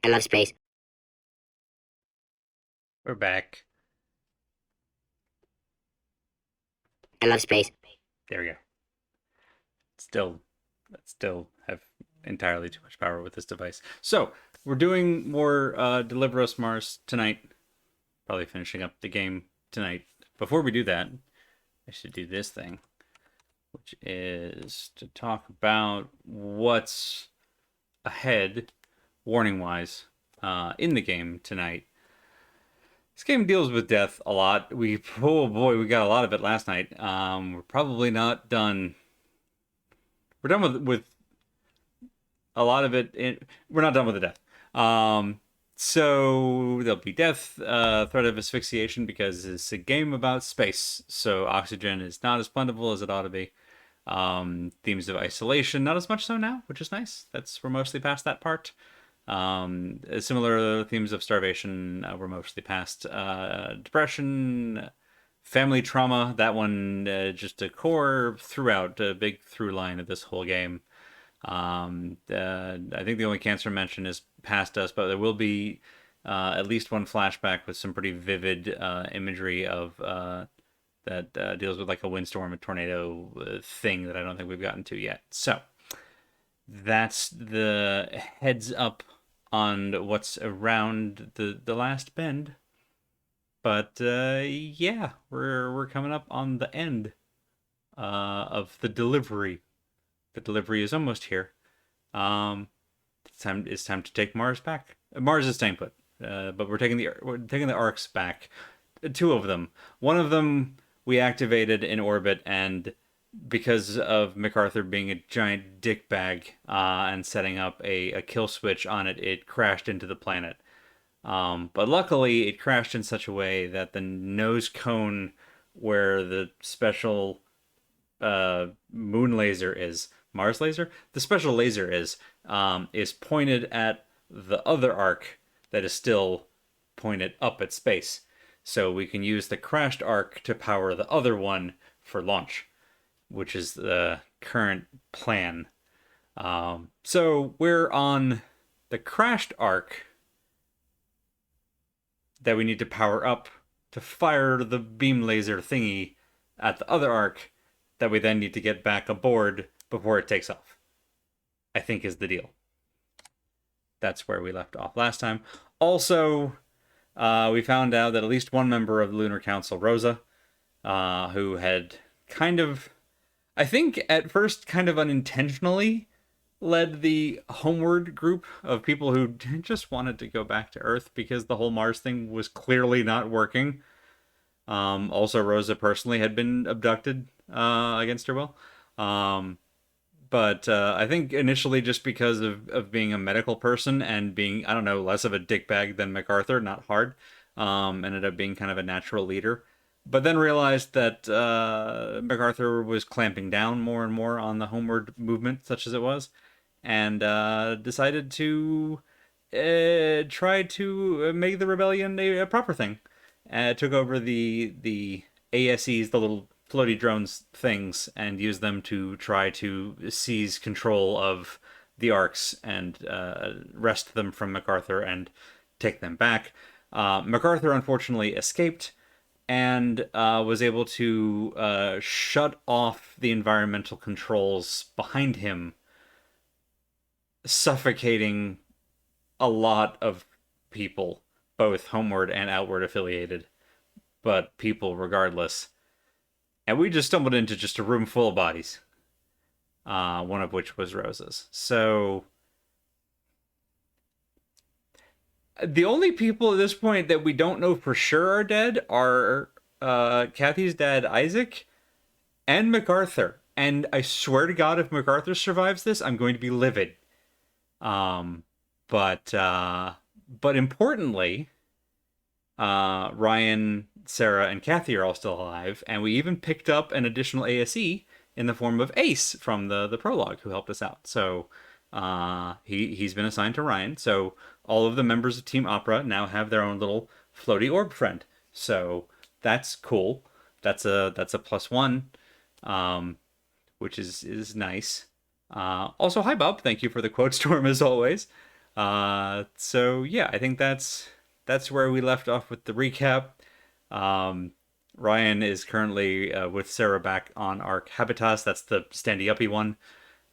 I love space. We're back. I love space. There we go. Still, still have entirely too much power with this device. So we're doing more Deliver Us Mars tonight. Probably finishing up the game tonight. Before we do that, I should do this thing, which is to talk about what's ahead, warning wise, in the game tonight. This game deals with death a lot. Oh boy, we got a lot of it last night. We're probably not done. We're done with a lot of it. We're not done with the death. So there'll be death, threat of asphyxiation because it's a game about space. So oxygen is not as plentiful as it ought to be. Themes of isolation, not as much so now, which is nice. We're mostly past that part. Similar themes of starvation, we're mostly past. Depression, family trauma, that one just a core throughout, a big through line of this whole game. I think the only cancer mention is past us, but there will be at least one flashback with some pretty vivid imagery of that deals with like a windstorm, a tornado thing that I don't think we've gotten to yet. So that's the heads up on what's around the last bend. But yeah, we're coming up on the end of the delivery. The delivery is almost here. It's time to take Mars back. Mars is staying put, but we're taking the arcs back. Two of them. One of them we activated in orbit, and because of MacArthur being a giant dickbag and setting up a kill switch on it, it crashed into the planet. But luckily, it crashed in such a way that the nose cone where the special moon laser is, Mars laser, the special laser is pointed at the other arc that is still pointed up at space. So we can use the crashed arc to power the other one for launch, which is the current plan. So we're on the crashed arc that we need to power up to fire the beam laser thingy at the other arc that we then need to get back aboard before it takes off, I think is the deal. That's where we left off last time. Also, we found out that at least one member of the Lunar Council, Rosa, who had kind of, I think at first kind of unintentionally, led the homeward group of people who just wanted to go back to Earth because the whole Mars thing was clearly not working. Also, Rosa personally had been abducted against her will. But I think initially just because of being a medical person and being, I don't know, less of a dickbag than MacArthur, not hard, ended up being kind of a natural leader. But then realized that MacArthur was clamping down more and more on the homeward movement, such as it was, and decided to try to make the rebellion a proper thing. Took over the ASEs, the little floaty drones things, and used them to try to seize control of the arcs and wrest them from MacArthur and take them back. MacArthur unfortunately escaped and was able to shut off the environmental controls behind him, suffocating a lot of people, both homeward and outward affiliated, but people regardless. And we just stumbled into just a room full of bodies, one of which was Rose's. So the only people at this point that we don't know for sure are dead are Kathy's dad, Isaac, and MacArthur. And I swear to God, if MacArthur survives this, I'm going to be livid. Um, but importantly, Ryan, Sarah, and Kathy are all still alive, and we even picked up an additional ASE in the form of Ace from the prologue, who helped us out. So he's been assigned to Ryan. So all of the members of Team Opera now have their own little floaty orb friend. So that's cool. That's a plus one, um, which is nice. Also, hi Bob. Thank you for the quote storm as always. So yeah, I think that's where we left off with the recap. Um, Ryan is currently with Sarah back on Ark Habitas. That's the standy uppy one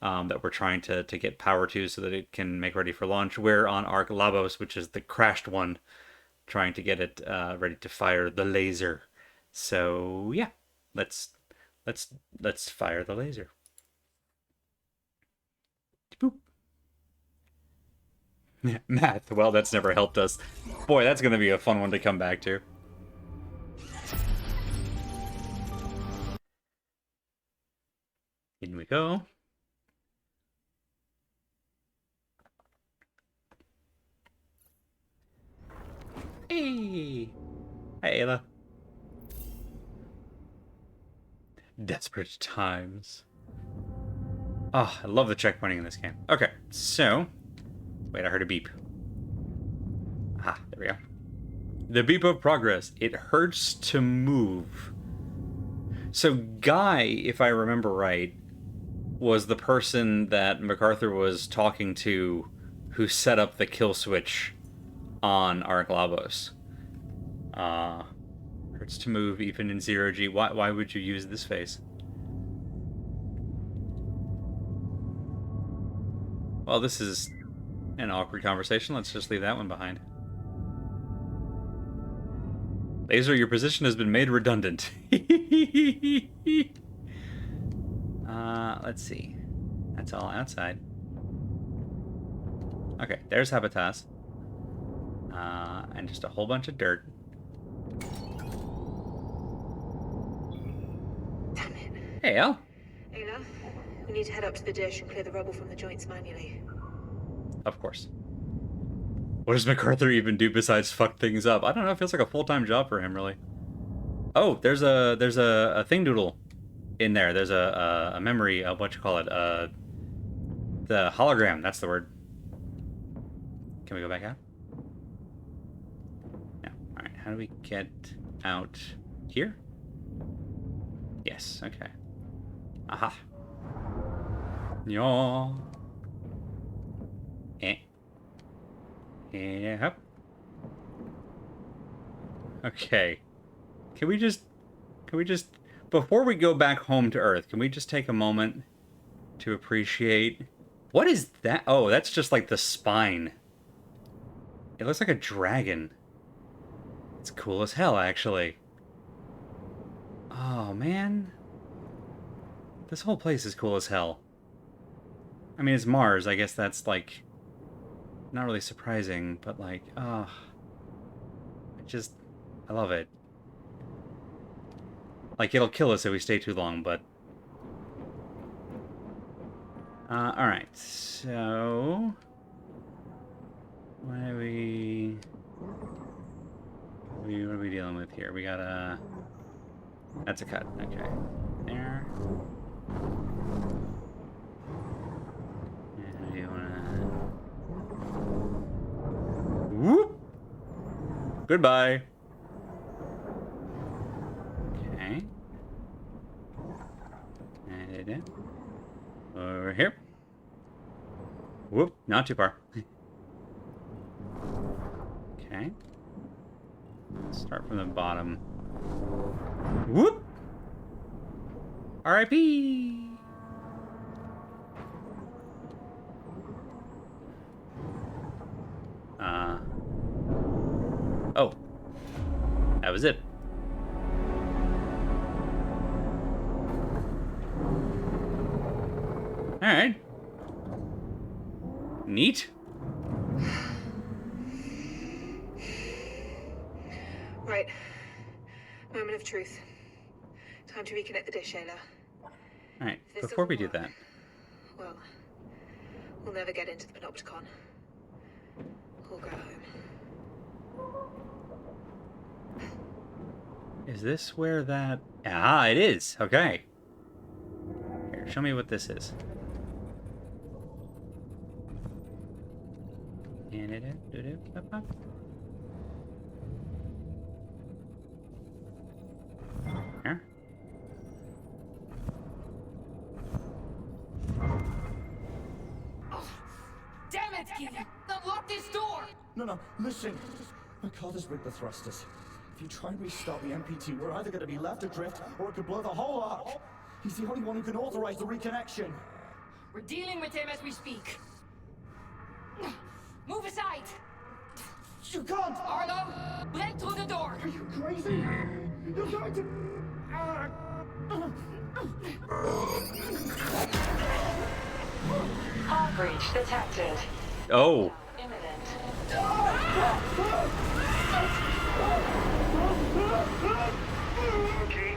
that we're trying to get power to so that it can make ready for launch. We're on Ark Labos, which is the crashed one, trying to get it ready to fire the laser. So yeah, let's let's fire the laser. Boop. Math. Well, that's never helped us. Boy, that's gonna be a fun one to come back to. In we go. Hey! Hi, Ayla. Desperate times. Oh, I love the checkpointing in this game. Okay, so... Wait, I heard a beep. Ah, there we go. The beep of progress. It hurts to move. So Guy, if I remember right, was the person that MacArthur was talking to who set up the kill switch on Ark Labos. Hurts to move even in 0G. Why would you use this face? Well, this is an awkward conversation. Let's just leave that one behind. Laser, your position has been made redundant. Let's see. That's all outside. Okay, there's Habitas. And just a whole bunch of dirt. Damn it. Hey, Al. Ayla, we need to head up to the dish and clear the rubble from the joints manually. Of course. What does MacArthur even do besides fuck things up? I don't know. It feels like a full-time job for him, really. Oh, there's a thing doodle in there. There's a memory of what you call it. The hologram. That's the word. Can we go back out? No. All right. How do we get out here? Yes. Okay. Aha. Yaw. Eh. Yep. Okay. Can we just before we go back home to Earth, can we just take a moment to appreciate what is that? Oh, that's just like the spine. It looks like a dragon. It's cool as hell, actually. Oh, man. This whole place is cool as hell. I mean, it's Mars. I guess that's, like, not really surprising, but, like, oh. I love it. Like, it'll kill us if we stay too long, but... alright, so... What are we dealing with here? We got a... That's a cut. Okay. There. And we wanna... Whoop! Goodbye. Okay. And over here. Whoop! Not too far. Okay. Start from the bottom. Whoop! R.I.P. Oh. That was it. Alright. Neat. Right. Moment of truth. Time to reconnect the dish, Ayla. Alright, If this before we doesn't do work, that. Well, we'll never get into the Panopticon. We'll go home. Is this where that... Ah, it is. Okay. Here, show me what this is. Here. Damn it, Keith! The lock this door! No, listen. McCarthy's rigged the thrusters. If you try and restart the MPT, we're either going to be left adrift or it could blow the whole arc. He's the only one who can authorize the reconnection. We're dealing with him as we speak. Move aside! You can't! Arlo, break through the door! Are you crazy? You're going to... Hard breach detected. Oh. Imminent. Okay.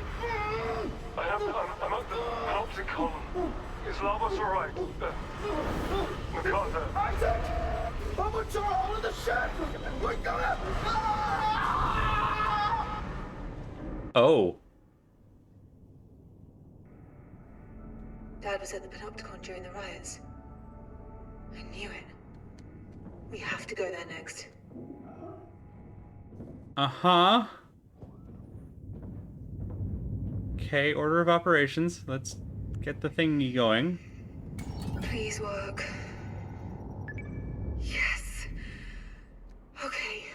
I'm at the Panopticon. Is Lavos alright? MacArthur. Isaac! I'm a turtle in the ship! We're gonna... Oh. Dad was at the Panopticon during the riots. I knew it. We have to go there next. Uh-huh. Okay, order of operations. Let's get the thingy going. Please work. Yes. Okay.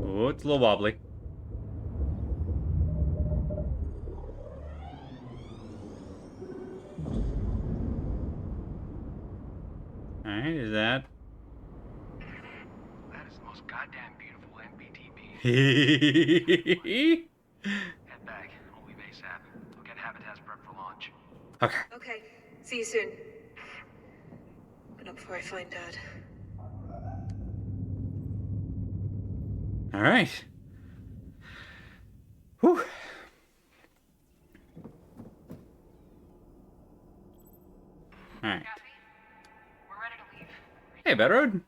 Oh, it's a little wobbly. Alright, is that... That is the most goddamn beautiful MPTB. Okay. Head back. We'll leave ASAP. We'll get Habitats prepped for launch. Okay. See you soon. But not before I find Dad. Alright. Whew. Alright. We're ready to leave. Hey, Bedroad.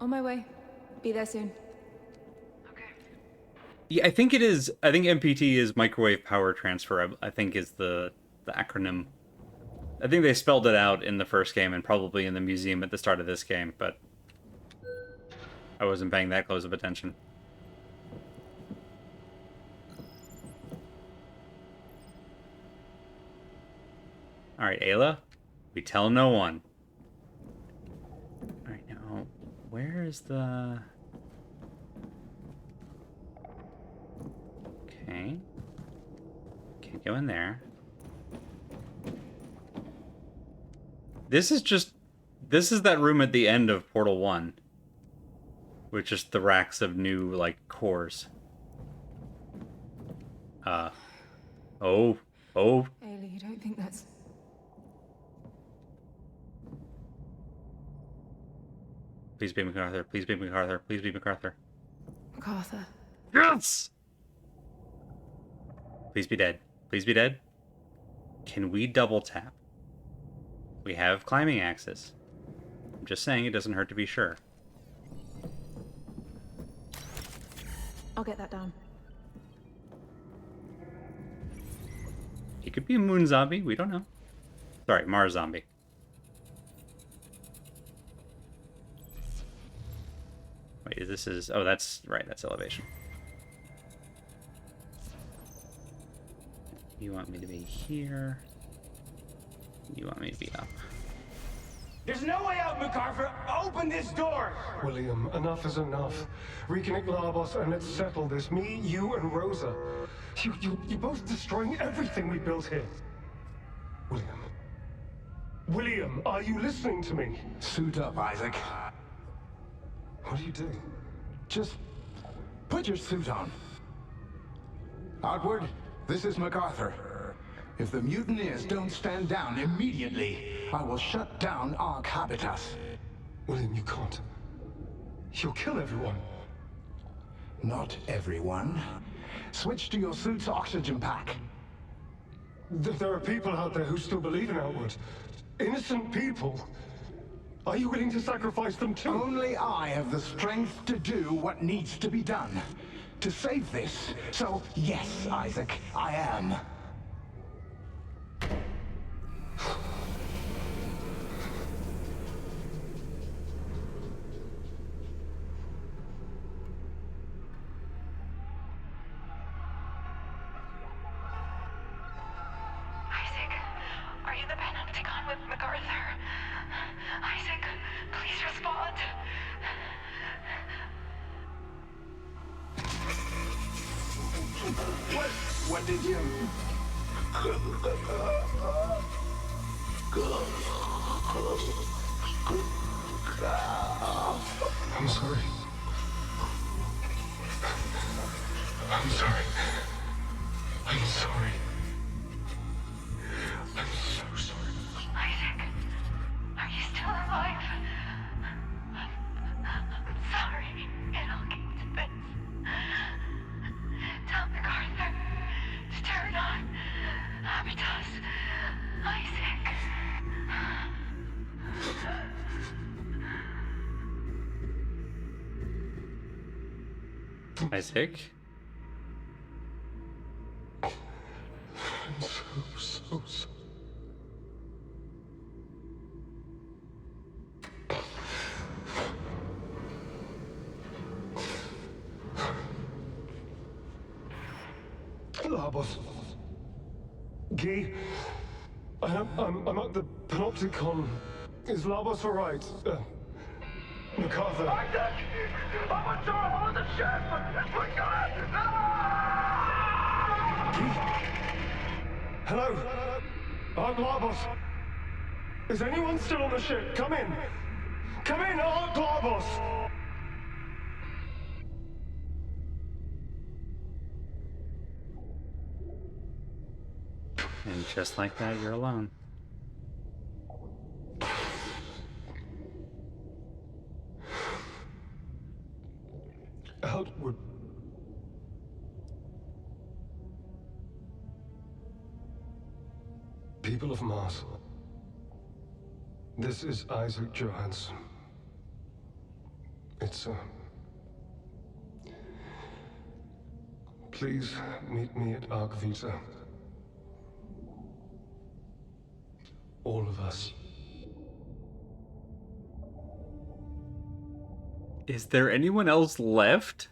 On my way. Be there soon. Okay. Yeah, I think it is. I think MPT is microwave power transfer. I think is the acronym. I think they spelled it out in the first game and probably in the museum at the start of this game, but I wasn't paying that close of attention. All right, Ayla, we tell no one. All right, now where is the? Okay. Can't go in there. This is that room at the end of Portal 1. With just the racks of new, like, cores. Oh. Ailey, you don't think that's... Please be MacArthur. Please be MacArthur. Please be MacArthur. MacArthur. Yes! Please be dead. Please be dead. Can we double tap? We have climbing access. I'm just saying it doesn't hurt to be sure. I'll get that down. He could be a moon zombie. We don't know. Sorry, Mars zombie. Wait, this is... Oh, that's... Right, that's elevation. You want me to be here. You want me to be up. There's no way out, MacArthur! Open this door! William, enough is enough. Reconnect Lavos and let's settle this. Me, you, and Rosa. You're both destroying everything we built here. William. William, are you listening to me? Suit up, Isaac. What are you doing? Just put your suit on. Outward, this is MacArthur. If the mutineers don't stand down immediately, I will shut down Ark Habitas. William, you can't. You'll kill everyone. Not everyone. Switch to your suit's oxygen pack. There are people out there who still believe in Outward. Innocent people. Are you willing to sacrifice them too? Only I have the strength to do what needs to be done. To save this. So, yes, Isaac, I am. Are you the Panopticon with MacArthur? Isaac, please respond. What did you... I'm sorry. I'm sorry. I'm sorry. I'm so sorry. Isaac, are you still alive? I'm sorry it all came to this. Tell MacArthur to turn on Abitos. Isaac. Isaac? I'm so sorry. Labos. Guy, I'm at the Panopticon. Is Labos alright? MacArthur. Isaac! I'm on top of the ship! We're gonna... Hello? I'm Labos. Is anyone still on the ship? Come in! Come in, I'm Labos! And just like that, you're alone. Outward. People of Mars. This is Isaac Johansson. It's, please meet me at Arc Vita. All of us. Is there anyone else left?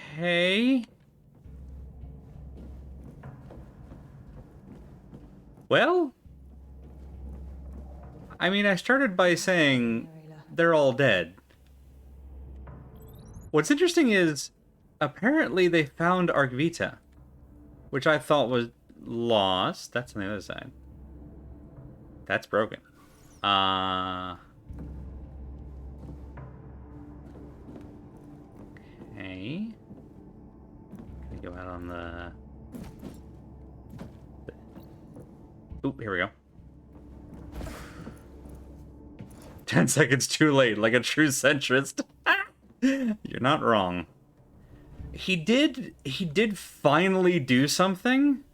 Okay. Well, I mean, I started by saying they're all dead. What's interesting is, apparently they found Arc Vita, which I thought was lost. That's on the other side. That's broken. Okay. Gonna go out on the... Oop, here we go. 10 seconds too late, like a true centrist. You're not wrong. He did finally do something.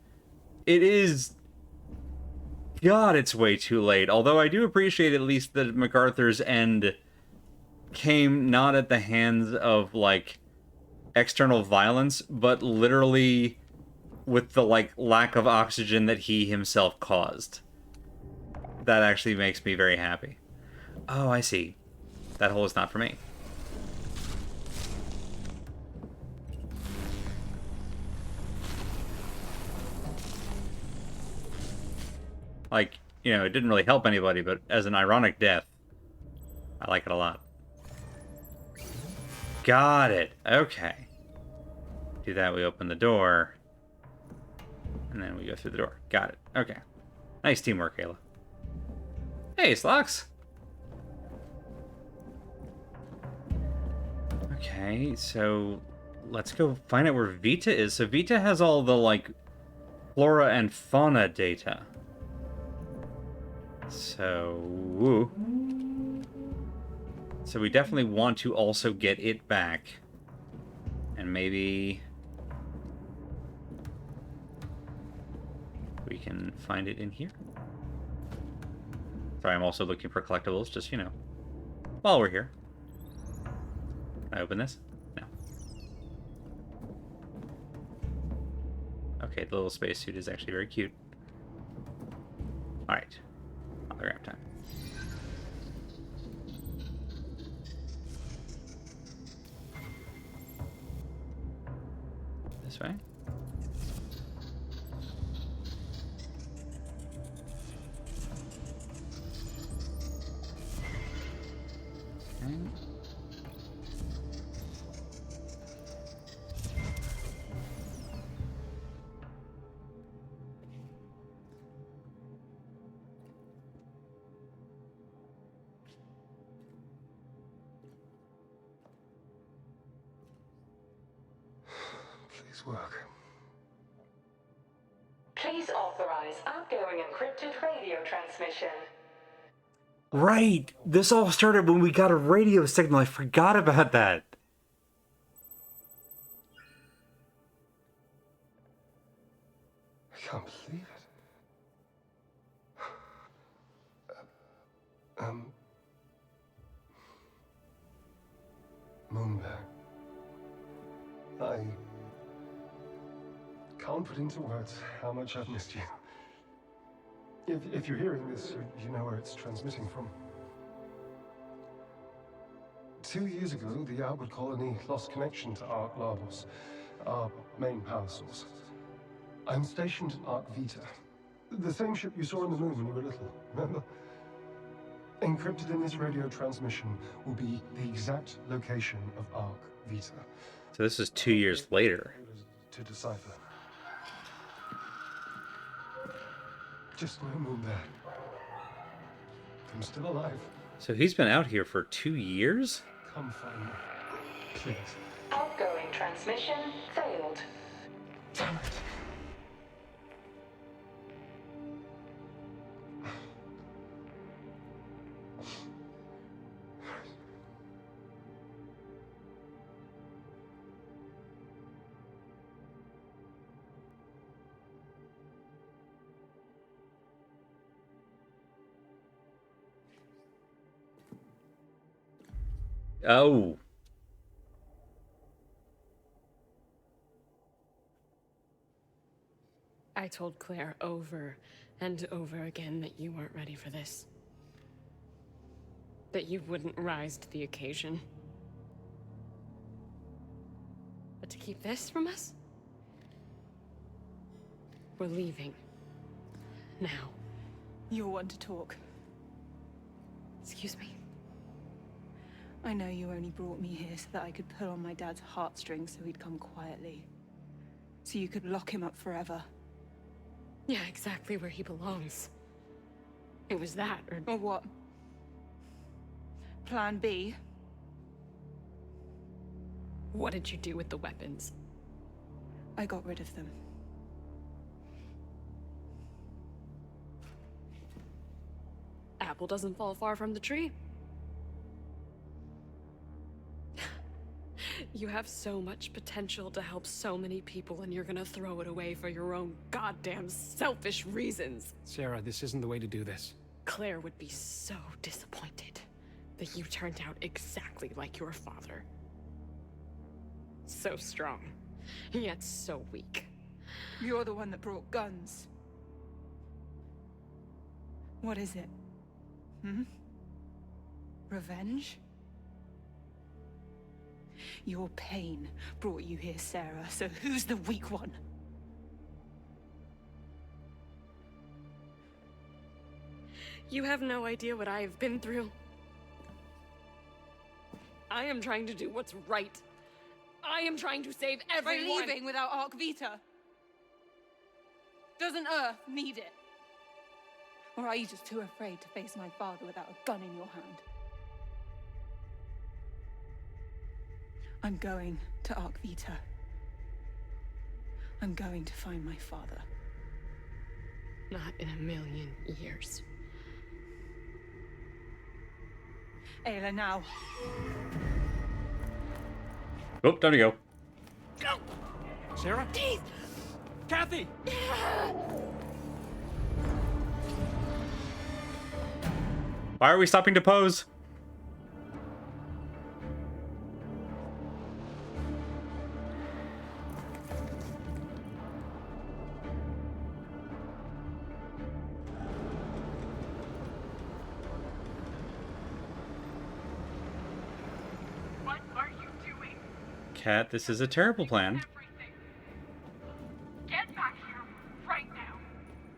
It is... God, it's way too late. Although I do appreciate at least that MacArthur's end came not at the hands of, like, external violence, but literally with the, like, lack of oxygen that he himself caused. That actually makes me very happy. Oh, I see. That hole is not for me. Like, you know, it didn't really help anybody, but as an ironic death, I like it a lot. Got it. Okay. Do that, we open the door. And then we go through the door. Got it. Okay. Nice teamwork, Ayla. Hey, Slox! Okay, so let's go find out where Vita is. So Vita has all the, like, flora and fauna data. So we definitely want to also get it back. And maybe we can find it in here. Sorry, I'm also looking for collectibles, just, you know, while we're here. Can I open this? No. Okay, the little spacesuit is actually very cute. All right. Hologram time. This way. Okay. Please work. Please authorize outgoing encrypted radio transmission. Right! This all started when we got a radio signal. I forgot about that. I can't believe it. Moonbear. I can't put into words how much I've missed you. If you're hearing this, you know where it's transmitting from. 2 years ago, the Albert colony lost connection to Ark Labos, our main power source. I'm stationed at Ark Vita, the same ship you saw on the moon when you were little, remember? Encrypted in this radio transmission will be the exact location of Ark Vita. So this is 2 years later. To decipher. Just know, Moonbear. I'm still alive. So he's been out here for 2 years? Come find me. Please. Outgoing transmission failed. Damn it. Oh. I told Claire over and over again that you weren't ready for this. That you wouldn't rise to the occasion. But to keep this from us? We're leaving. Now. You're one to talk. Excuse me? I know you only brought me here so that I could pull on my dad's heartstrings so he'd come quietly. So you could lock him up forever. Yeah, exactly where he belongs. It was that, Or what? Plan B? What did you do with the weapons? I got rid of them. Apple doesn't fall far from the tree. You have so much potential to help so many people, and you're gonna throw it away for your own goddamn selfish reasons. Sarah, this isn't the way to do this. Claire would be so disappointed that you turned out exactly like your father. So strong, yet so weak. You're the one that brought guns. What is it? Revenge? Your pain brought you here, Sarah, so who's the weak one? You have no idea what I have been through. I am trying to do what's right. I am trying to save everyone. By leaving without Ark Vita? Doesn't Earth need it? Or are you just too afraid to face my father without a gun in your hand? I'm going to Ark Vita. I'm going to find my father. Not in a million years. Ayla, now. Oh, time to go. Go! Sarah? Teeth! Kathy! Why are we stopping to pose? Cat, this is a terrible plan. Get back here right now.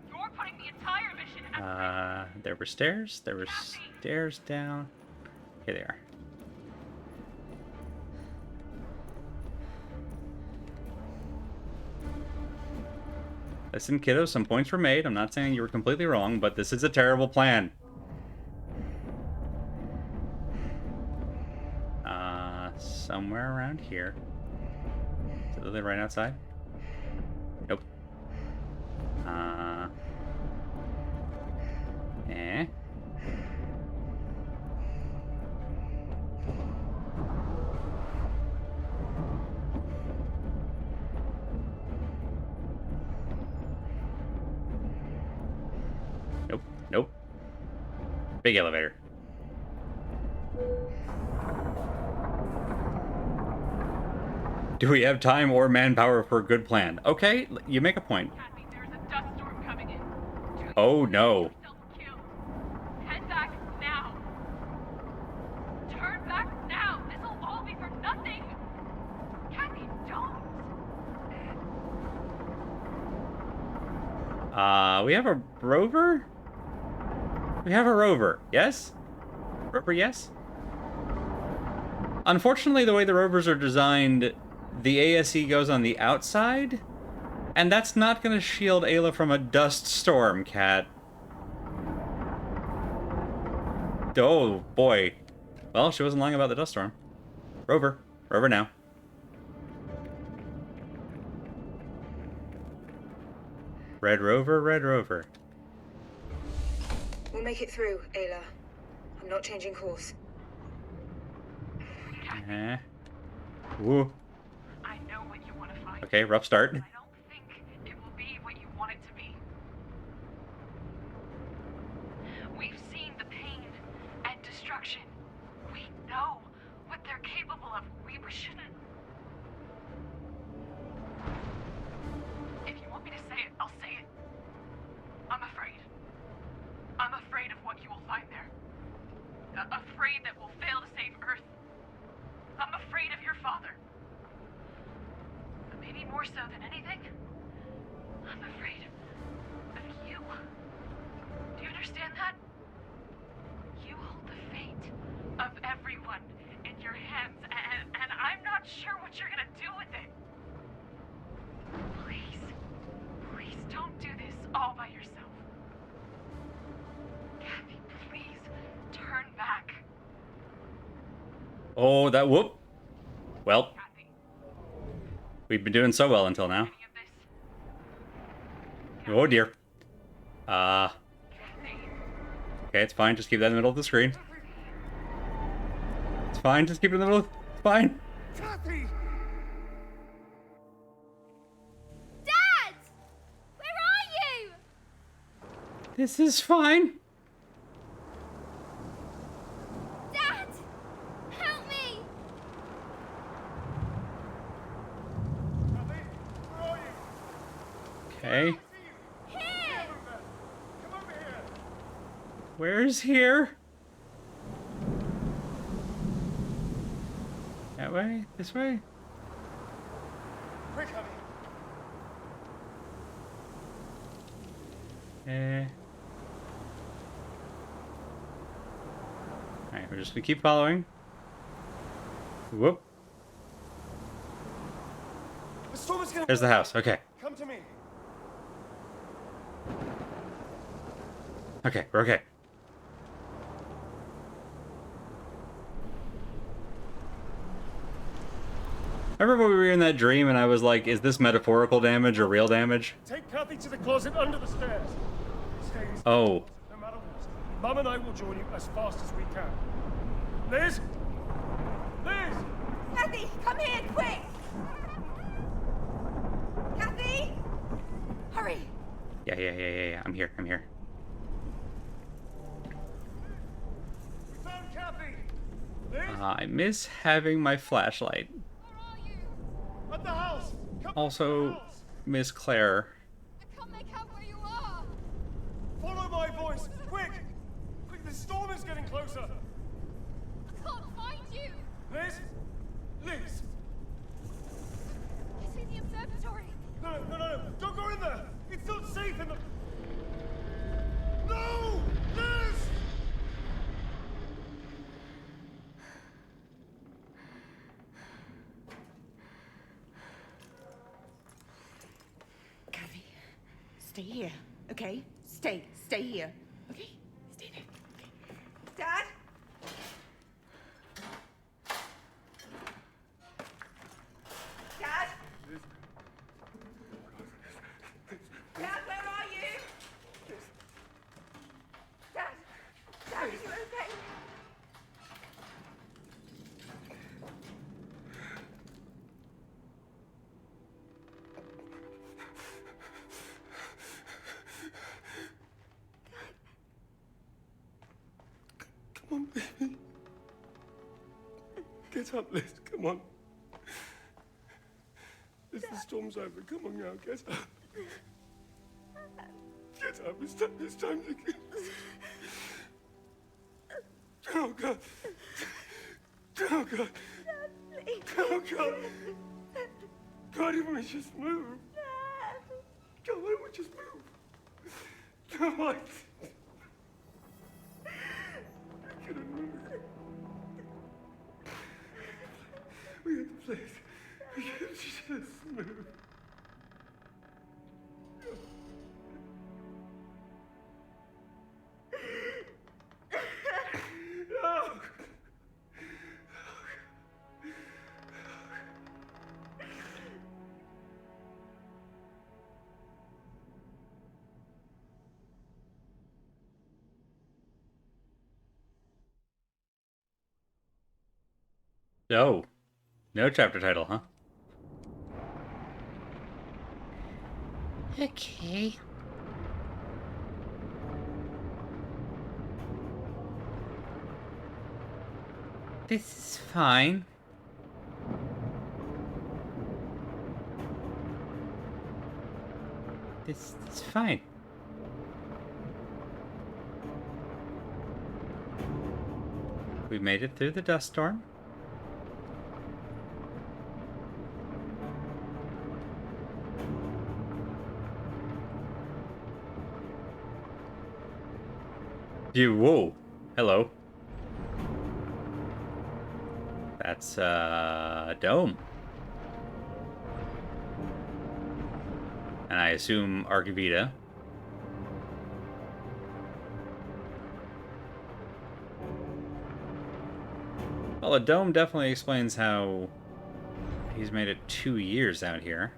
You're putting the entire mission at There were stairs. There were stairs down. Here they are. Listen, kiddo, some points were made. I'm not saying you were completely wrong, but this is a terrible plan. Somewhere around here. Is it literally right outside? Nope. Eh? Nope. Nope. Big elevator. Do we have time or manpower for a good plan? Okay, you make a point. There's a dust storm coming in. Oh no. Head back now. Turn back now. This'll all be for nothing. Kathy, don't. We have a rover? We have a rover, yes? Rover, yes? Unfortunately, the way the rovers are designed, the ASE goes on the outside, and that's not going to shield Ayla from a dust storm, Cat. Oh, boy. Well, she wasn't lying about the dust storm. Rover. Rover now. Red Rover, Red Rover. We'll make it through, Ayla. I'm not changing course. Woo. I know what you want to find. Okay, rough start. I don't think it will be what you want it to be. We've seen the pain and destruction. We know what they're capable of. We shouldn't. If you want me to say it, I'll say it. I'm afraid. I'm afraid of what you will find there. Afraid that we'll fail to save Earth. I'm afraid of your father. But maybe more so than anything, I'm afraid of you. Do you understand that? You hold the fate of everyone in your hands, and I'm not sure what you're gonna do with it. Please, please don't do this all by yourself. Kathy, please, turn back. Oh, that whoop. Well, we've been doing so well until now. Oh dear. Okay, it's fine. Just keep that in the middle of the screen. It's fine. Just keep it in the middle. It's fine. Kathy! Dad! Where are you? This is fine. Dad! Help me! Okay. Here! Where's here? That way? This way? Quick, honey. Alright, we're just gonna keep following. Whoop. The storm is gonna... There's the house. Okay. Come to me. Okay, we're okay. I remember when we were in that dream and I was like, is this metaphorical damage or real damage? Take Kathy to the closet under the stairs. Stay easy. Oh. No matter what. Mum and I will join you as fast as we can. Liz? Liz! Kathy, come here, quick! Kathy! Hurry! Yeah. I'm here. We found Kathy! Liz? I miss having my flashlight. At the house! Come Also, Miss Claire. I can't make out where you are! Follow my voice! Quick! Quick, the storm is getting closer! I can't find you! Liz? Liz! stay here, okay? Stay here, okay? Stay there. Okay. Dad? Dad? Dad, where are you? Dad? Dad, are you okay? Come on, baby. Get up, Liz. Come on. Liz, the storm's over. Come on now. Get up. Get up. It's time to get... Oh, God. Oh, God. Oh, God. God, if we just move. God, why don't we just move? God. I couldn't move. We had the place. We could just move. Oh. Oh, no chapter title, huh? Okay. This is fine. This is fine. We made it through the dust storm. Whoa. Hello. That's a dome. And I assume Archivita. Well, a dome definitely explains how he's made it 2 years out here.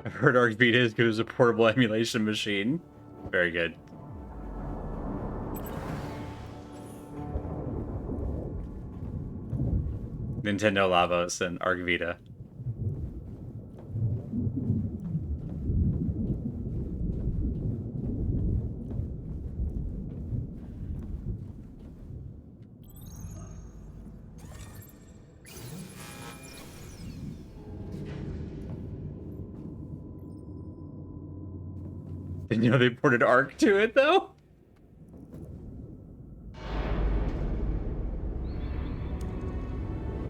I've heard Archivita is good as a portable emulation machine. Very good. Nintendo Lavos and Archivita. Didn't you know they ported Ark to it, though?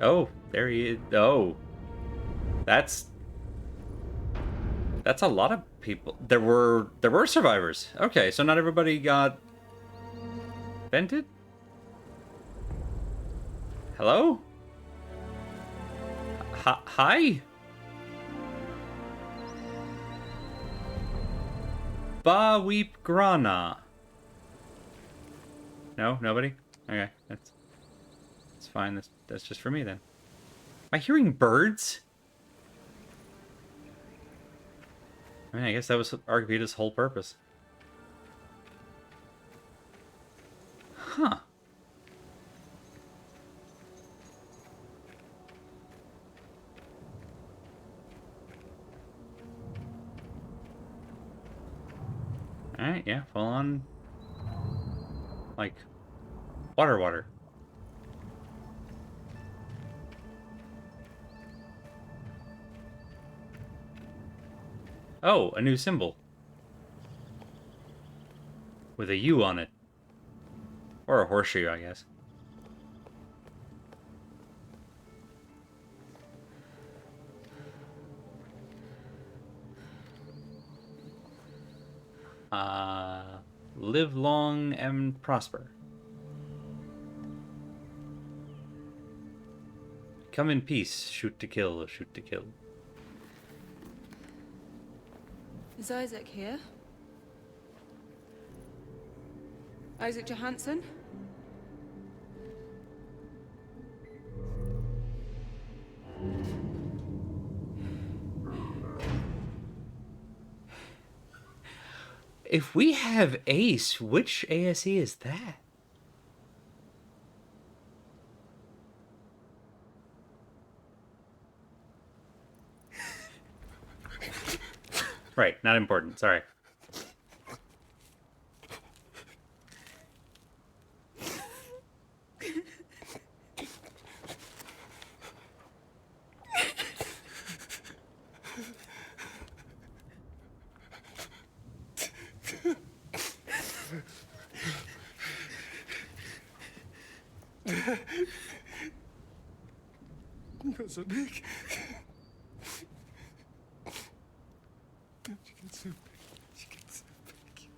Oh, there he is. Oh. That's a lot of people. There were survivors. Okay, so not everybody got vented? Hello? Hi? Ba Weep Grana. No, nobody? Okay, that's fine. That's just for me then. Am I hearing birds? I mean, I guess that was Archivita's whole purpose. Huh. Alright, yeah, full on, like, water. Oh, a new symbol. With a U on it. Or a horseshoe, I guess. Live long and prosper. Come in peace. Shoot to kill. Shoot to kill. Is Isaac here? Isaac Johansson? If we have Ace, which ASE is that? Right, not important. Sorry. You're so big. You get so big. You get so big.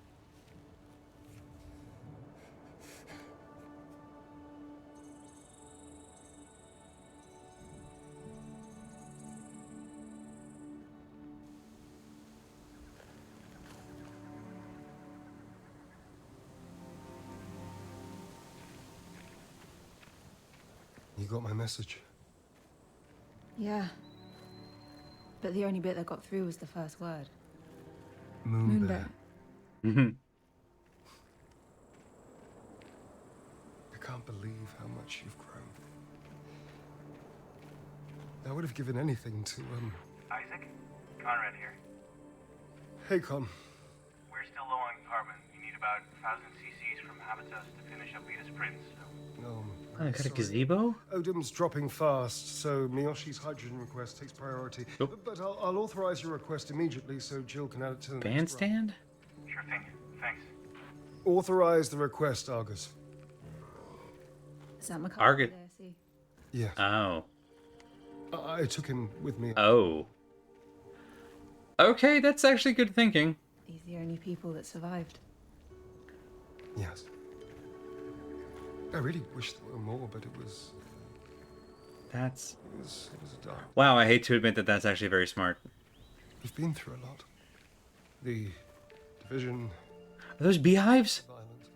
You got my message. Yeah. But the only bit that got through was the first word. Moonbear. Mm-hmm. I can't believe how much you've grown. I would have given anything to, Isaac? Conrad here. Hey, Con. We're still low on carbon. You need about 1,000 cc's from Habitus to finish up Vita's prints, so... No. Oh, I got a gazebo? Odim's dropping fast, so Miyoshi's hydrogen request takes priority. But I'll authorize your request immediately so Jill can add it to the next Bandstand? Sure thing. Thanks. run. Authorize the request, Argus. Is that McCarthy Argus. there, see? Yeah. Oh. I took him with me. Oh. Okay, that's actually good thinking. These are the only people that survived. Yes. I really wish there were more, but it was... That's... It was a dark... Wow, I hate to admit that that's actually very smart. We've been through a lot. The division... Are those beehives? Violence.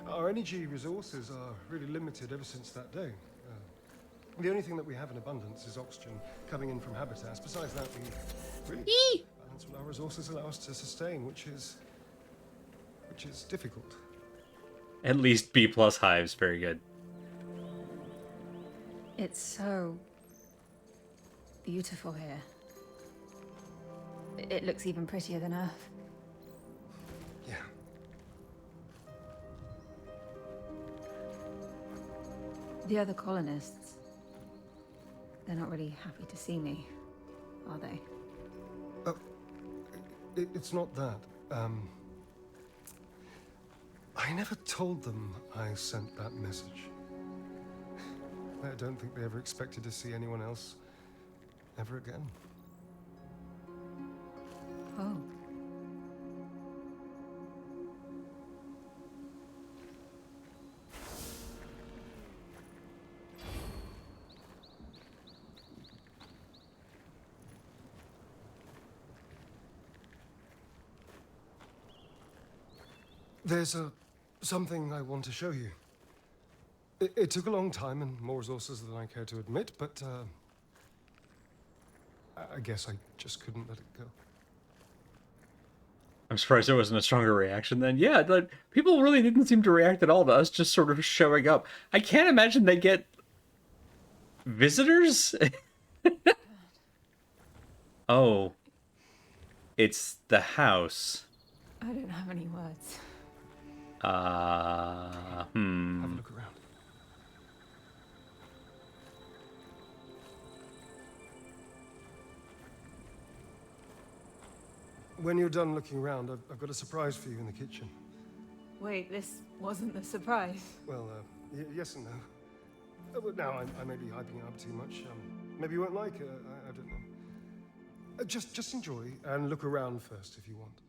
Our energy resources are really limited ever since that day. The only thing that we have in abundance is oxygen coming in from habitats. Besides that, we really balance what our resources allow us to sustain, which is difficult. At least B+ hives, very good. It's so beautiful here. It looks even prettier than Earth. Yeah. The other colonists, they're not really happy to see me, are they? It's not that. I never told them I sent that message. I don't think they ever expected to see anyone else ever again. Oh. There's something I want to show you. It took a long time and more resources than I care to admit, but I guess I just couldn't let it go. I'm surprised there wasn't a stronger reaction then. Yeah, like, people really didn't seem to react at all to us just sort of showing up. I can't imagine they get visitors. Oh, it's the house. I don't have any words. Have a look around. When you're done looking around, I've got a surprise for you in the kitchen. Wait, this wasn't the surprise. Well, yes and no. But now I may be hyping it up too much. Maybe you won't like it. I don't know. Just enjoy and look around first if you want.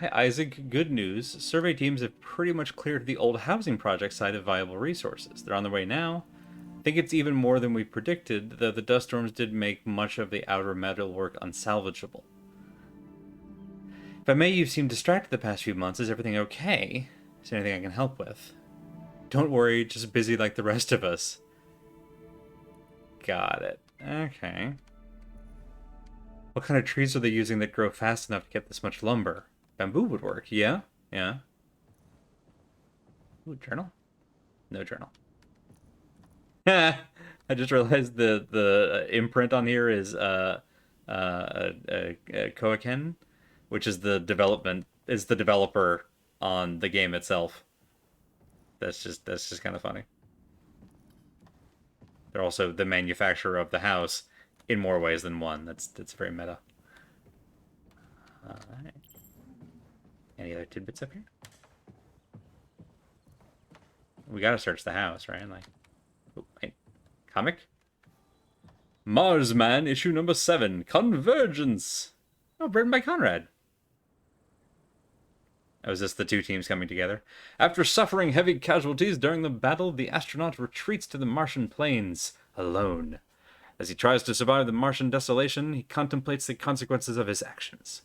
Hi, Isaac. Good news. Survey teams have pretty much cleared the old housing project site of viable resources. They're on their way now. I think it's even more than we predicted, though the dust storms did make much of the outer metalwork unsalvageable. If I may, you seemed distracted the past few months. Is everything okay? Is there anything I can help with? Don't worry, just busy like the rest of us. Got it. Okay. What kind of trees are they using that grow fast enough to get this much lumber? Bamboo would work, yeah? Yeah. Ooh, journal? No journal. I just realized the imprint on here is Koaken, which is the developer on the game itself. That's just kind of funny. They're also the manufacturer of the house in more ways than one. That's very meta. Alright. Any other tidbits up here? We gotta search the house, right? Like, oh, wait. Comic? Marsman, issue number 7, Convergence. Oh, written by Conrad. Oh, is this the two teams coming together? After suffering heavy casualties during the battle, the astronaut retreats to the Martian plains, alone. As he tries to survive the Martian desolation, he contemplates the consequences of his actions.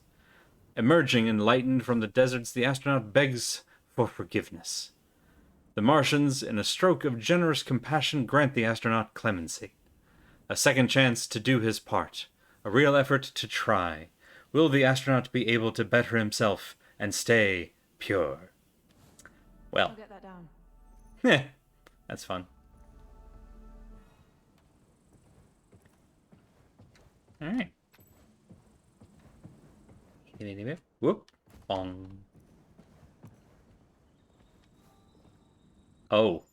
Emerging enlightened from the deserts, the astronaut begs for forgiveness. The Martians, in a stroke of generous compassion, grant the astronaut clemency. A second chance to do his part. A real effort to try. Will the astronaut be able to better himself and stay pure? Well. I'll get that down. Heh. That's fun. Alright. Whoop. Bong. Oh.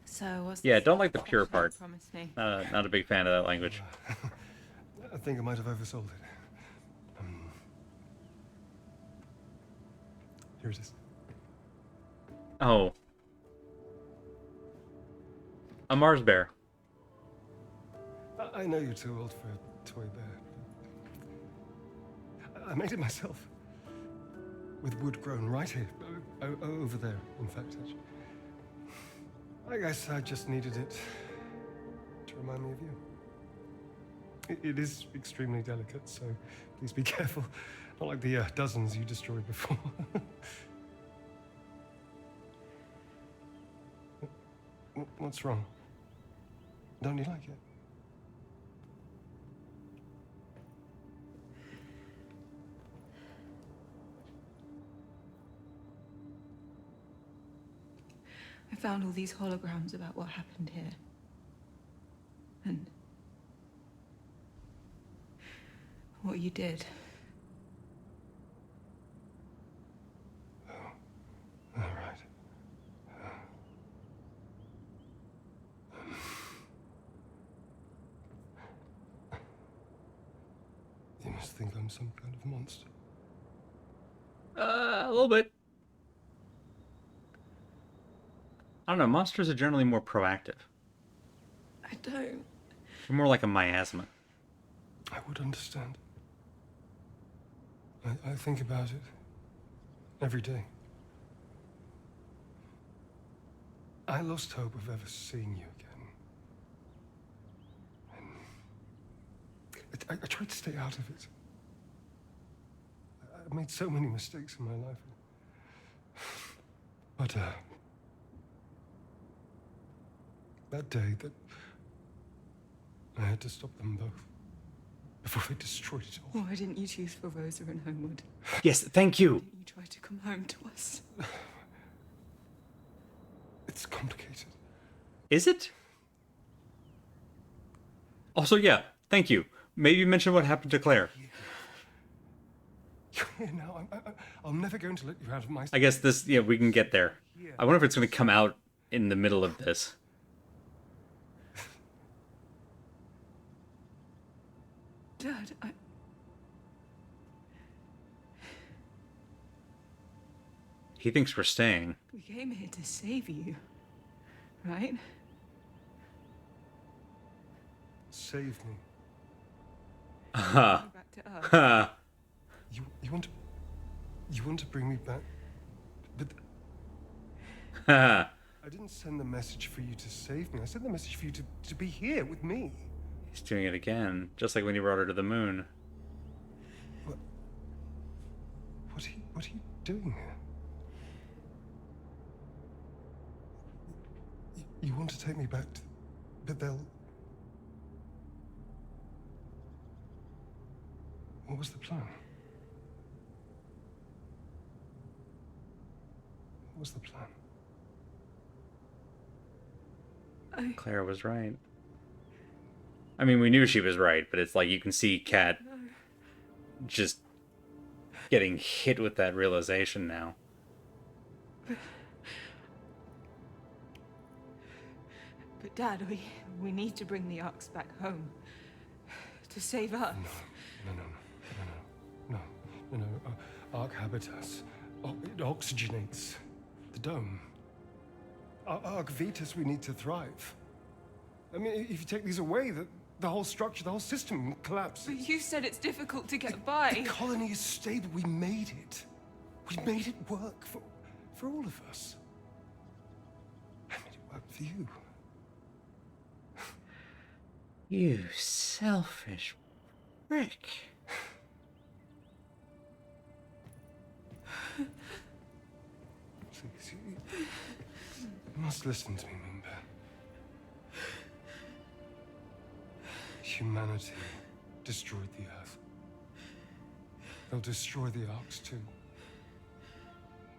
So what's Yeah, don't like the pure part. Promise me. Not a big fan of that language. I think I might have oversold it. Here it is. Oh. A Mars bear. I know you're too old for a toy bear. I made it myself. With wood grown right here. Over there, in fact. Actually. I guess I just needed it to remind me of you. It is extremely delicate, so please be careful. Not like the dozens you destroyed before. What's wrong? Don't you like it? I found all these holograms about what happened here. And what you did. All right. You must think I'm some kind of monster. A little bit. I don't know, monsters are generally more proactive. I don't. You're more like a miasma. I would understand. I think about it every day. I lost hope of ever seeing you again. I tried to stay out of it. I've made so many mistakes in my life. But, that day that I had to stop them both before they destroyed it all. Why didn't you choose for Rosa and Homewood? Yes, thank you. Why didn't you try to come home to us? It's complicated. Is it? Also, yeah, thank you. Maybe mention what happened to Claire. You're here now. I'm never going to let you out of my... I guess this, yeah, we can get there. I wonder if it's going to come out in the middle of this. Dad, He thinks we're staying. we came here to save you, right? Save me. Ha. Back to Earth. Ha. You want to bring me back? But Ha. I didn't send the message for you to save me. I sent the message for you to be here with me. He's doing it again, just like when he brought her to the moon. What are you doing here? You want to take me back to... But they'll... What was the plan? What was the plan? Claire was right. I mean, we knew she was right, but it's like you can see Kat just getting hit with that realization now. But Dad, we need to bring the Arks back home. To save us. No. Ark Habitas. It oxygenates the dome. Ark Vitas, we need to thrive. I mean, if you take these away, the whole structure, the whole system collapses. But you said it's difficult to get by. The colony is stable. We made it. We made it work for all of us. I made it work for you. You selfish prick. Please, you must listen to me, Moonbear. Humanity destroyed the Earth. They'll destroy the Arks too.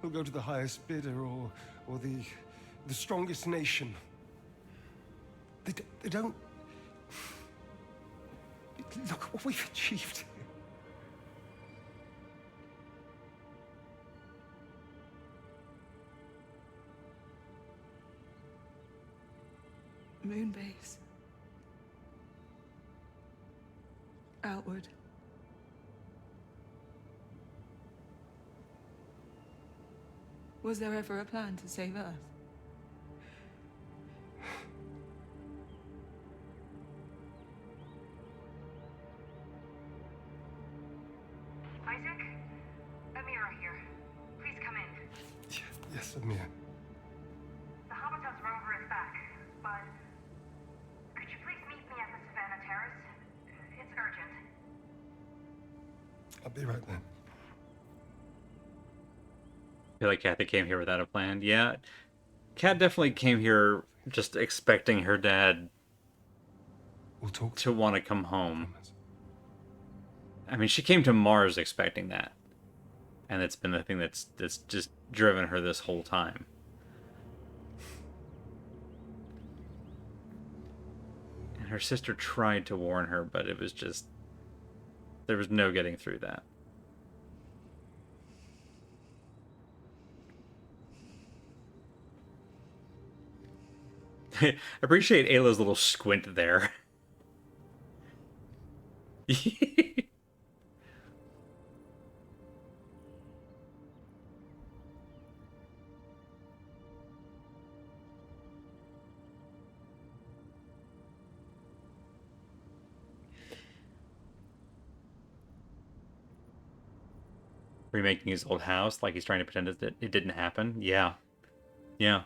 They'll go to the highest bidder or the strongest nation. They don't... Look at what we've achieved. Moonbase. Outward. Was there ever a plan to save Earth? Isaac? Amira here. Please come in. Yes, Amir. The Habitats rover is back, but could you please meet me at the Savannah Terrace? It's urgent. I'll be right there. I feel like Kathy came here without a plan. Yeah, Kat definitely came here just expecting her dad to want to come home. I mean, she came to Mars expecting that. And it's been the thing that's just driven her this whole time. And her sister tried to warn her, but it was just... there was no getting through that. I appreciate Ayla's little squint there. Remaking his old house like he's trying to pretend that it didn't happen. Yeah. Yeah.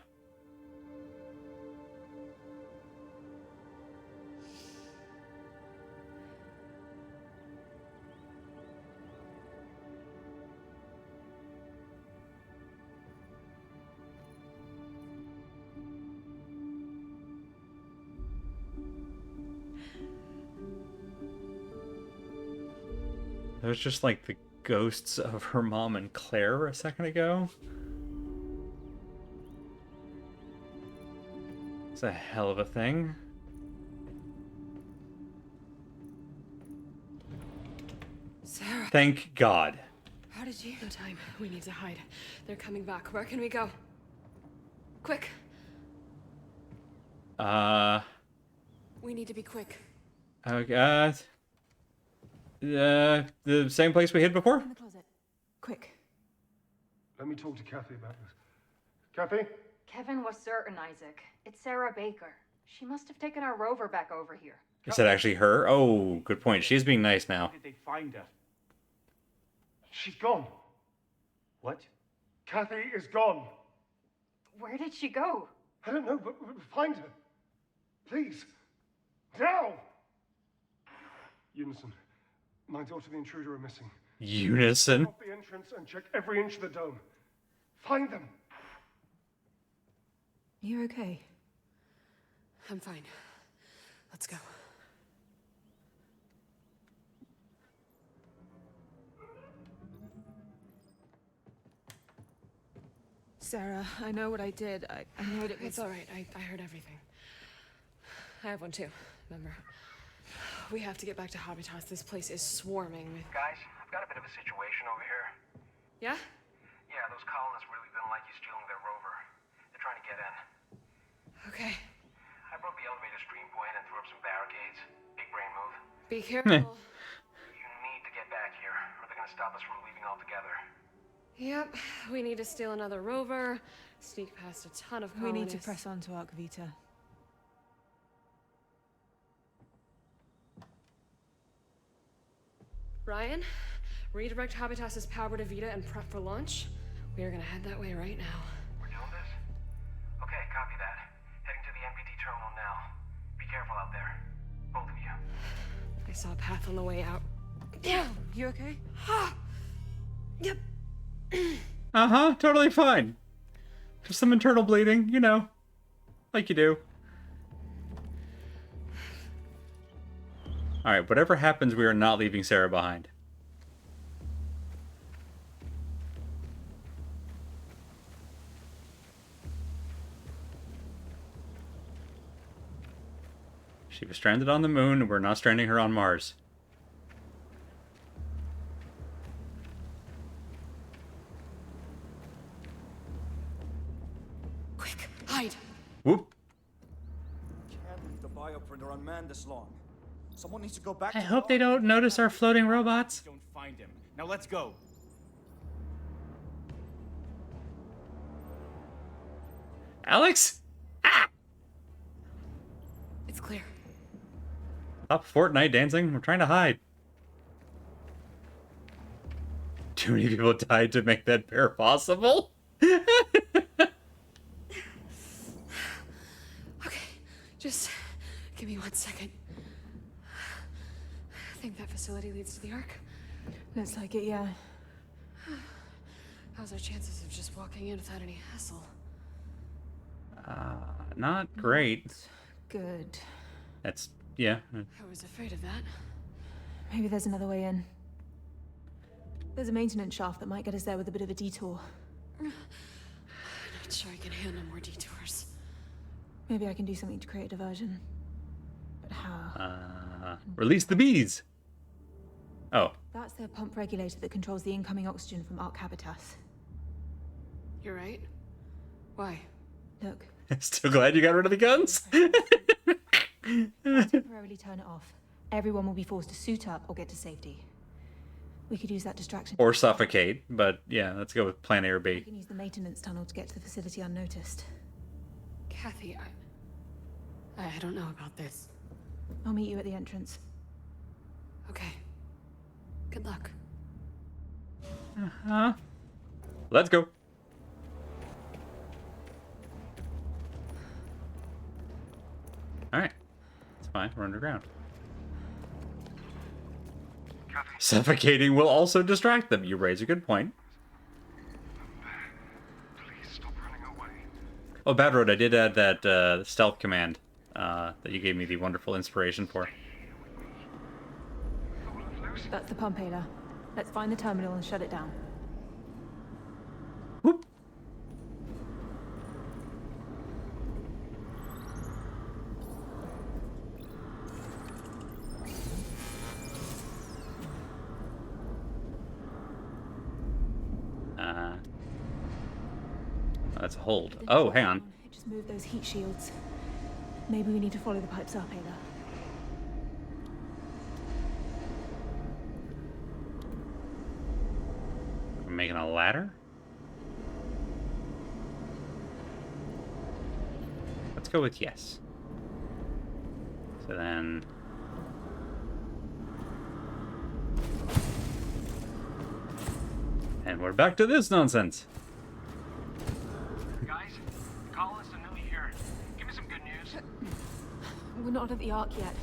There's just like the ghosts of her mom and Claire a second ago. It's a hell of a thing. Sarah. Thank God. did you? No time. We need to hide. They're coming back. Where can we go? Quick. We need to be quick. Okay. The same place we hid before? In the closet. Quick. Let me talk to Kathy about this. Kathy? Kevin was certain, Isaac. It's Sarah Baker. She must have taken our rover back over here. Is that actually her? Oh, good point. She's being nice now. How did they find her? She's gone. What? Kathy is gone. Where did she go? I don't know, but find her. Please. Now! Unison. My daughter and the intruder are missing. Unison? Stop the entrance and check every inch of the dome. Find them. You okay? I'm fine. Let's go. Sarah, I know what I did. I know it was... It's all right. I heard everything. I have one too, remember? We have to get back to Habitas. This place is swarming with... Guys, I've got a bit of a situation over here. Yeah? Yeah, those colonists really didn't like you stealing their rover. They're trying to get in. Okay. I broke the elevator stream point and threw up some barricades. Big brain move. Be careful. You need to get back here, or they're gonna stop us from leaving altogether. Yep. We need to steal another rover, sneak past a ton of colonists. We need to press on to Arc Vita. Ryan, redirect Habitas's power to Vita and prep for launch. We are gonna head that way right now. We're doing this? Okay, copy that. Heading to the MPT terminal now. Be careful out there. Both of you. I saw a path on the way out. Yeah, you okay? Yep. Uh-huh, totally fine. Just some internal bleeding, you know. Like you do. Alright, whatever happens, we are not leaving Sarah behind. She was stranded on the moon, and we're not stranding her on Mars. Quick, hide. Whoop. Can't leave the bioprinter unmanned this long. Someone needs to go back. I hope they don't notice our floating robots. Don't find him. Now let's go. Alex? It's clear. Stop Fortnite dancing. We're trying to hide. Too many people died to make that pair possible. Okay, just give me 1 second. I think that facility leads to the Ark. Looks like it, yeah. How's our chances of just walking in without any hassle? Not great. Good. That's, yeah. I was afraid of that. Maybe there's another way in. There's a maintenance shaft that might get us there with a bit of a detour. Not sure I can handle more detours. Maybe I can do something to create a diversion. But how? Release the bees. Oh. That's the pump regulator that controls the incoming oxygen from Arc Habitas. You're right. Why? Look. Still glad you got rid of the guns? I'll temporarily turn it off. Everyone will be forced to suit up or get to safety. We could use that distraction. Or suffocate, but yeah, let's go with plan A or B. We can use the maintenance tunnel to get to the facility unnoticed. Kathy, I don't know about this. I'll meet you at the entrance. Okay. Good luck. Uh-huh. Let's go. Alright. It's fine. We're underground. Suffocating will also distract them. You raise a good point. Please stop running away. Oh, Bad Road, I did add that stealth command that you gave me the wonderful inspiration for. That's the pump, Ayla. Let's find the terminal and shut it down. Whoop. That's a hold. Oh, hang on. It just moved those heat shields. Maybe we need to follow the pipes up, Ayla. We're making a ladder? Let's go with yes. So then... And we're back to this nonsense. Guys, Collis and Millie here. Give me some good news. We're not at the Ark yet,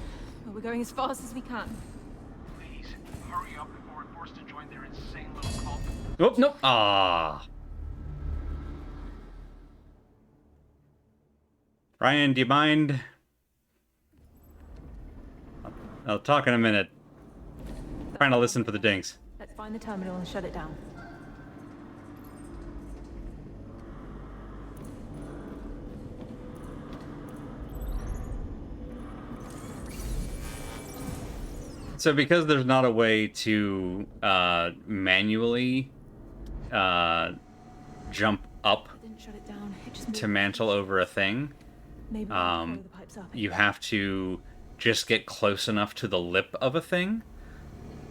but we're going as fast as we can. Please, hurry up before we're forced to join their insane little cult. Oh, nope. Ah. Ryan, do you mind? I'll talk in a minute. Trying to listen for the dings. Let's find the terminal and shut it down. So because there's not a way to manually jump up to mantle over a thing, you have to just get close enough to the lip of a thing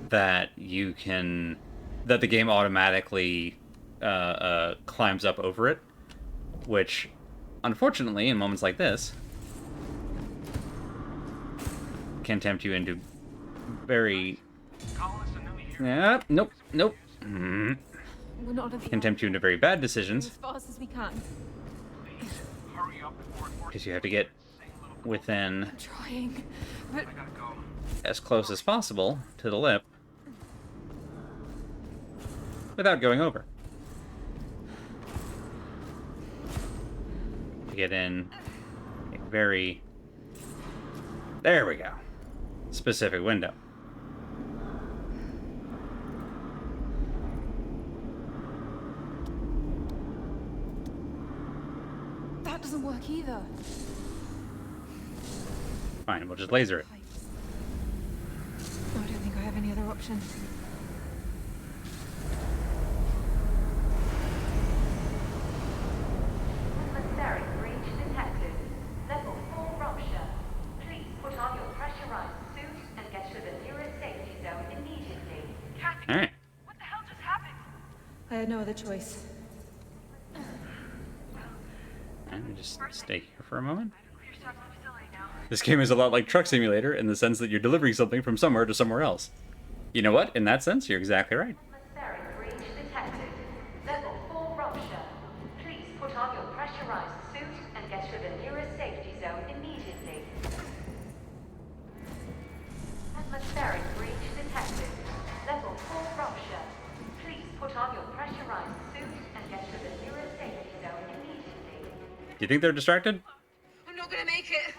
that that the game automatically climbs up over it, which unfortunately in moments like this can tempt you into very... Yeah, nope. We're not at the Can tempt you into very bad decisions. As fast as we can. Because you have to get within I'm trying, but as close as possible to the lip without going over. To get in a very... There we go. Specific window. that doesn't work either. Fine, we'll just laser it. I don't think I have any other option. Atmospheric breach detected. Level 4 rupture. Please put on your pressurized suit and get to the nearest safety zone immediately. Kathy, All right. what the hell just happened? I had no other choice. And we just stay here for a moment. This game is a lot like Truck Simulator in the sense that you're delivering something from somewhere to somewhere else. You know what? In that sense, you're exactly right. Atmospheric breach detected. Level 4 rupture. Please put on your pressurized suit and get to the nearest safety zone immediately. Atmospheric breach detected. Level 4 rupture. Please put on your pressurized suit and get to the nearest safety zone immediately. Do you think they're distracted? I'm not gonna make it.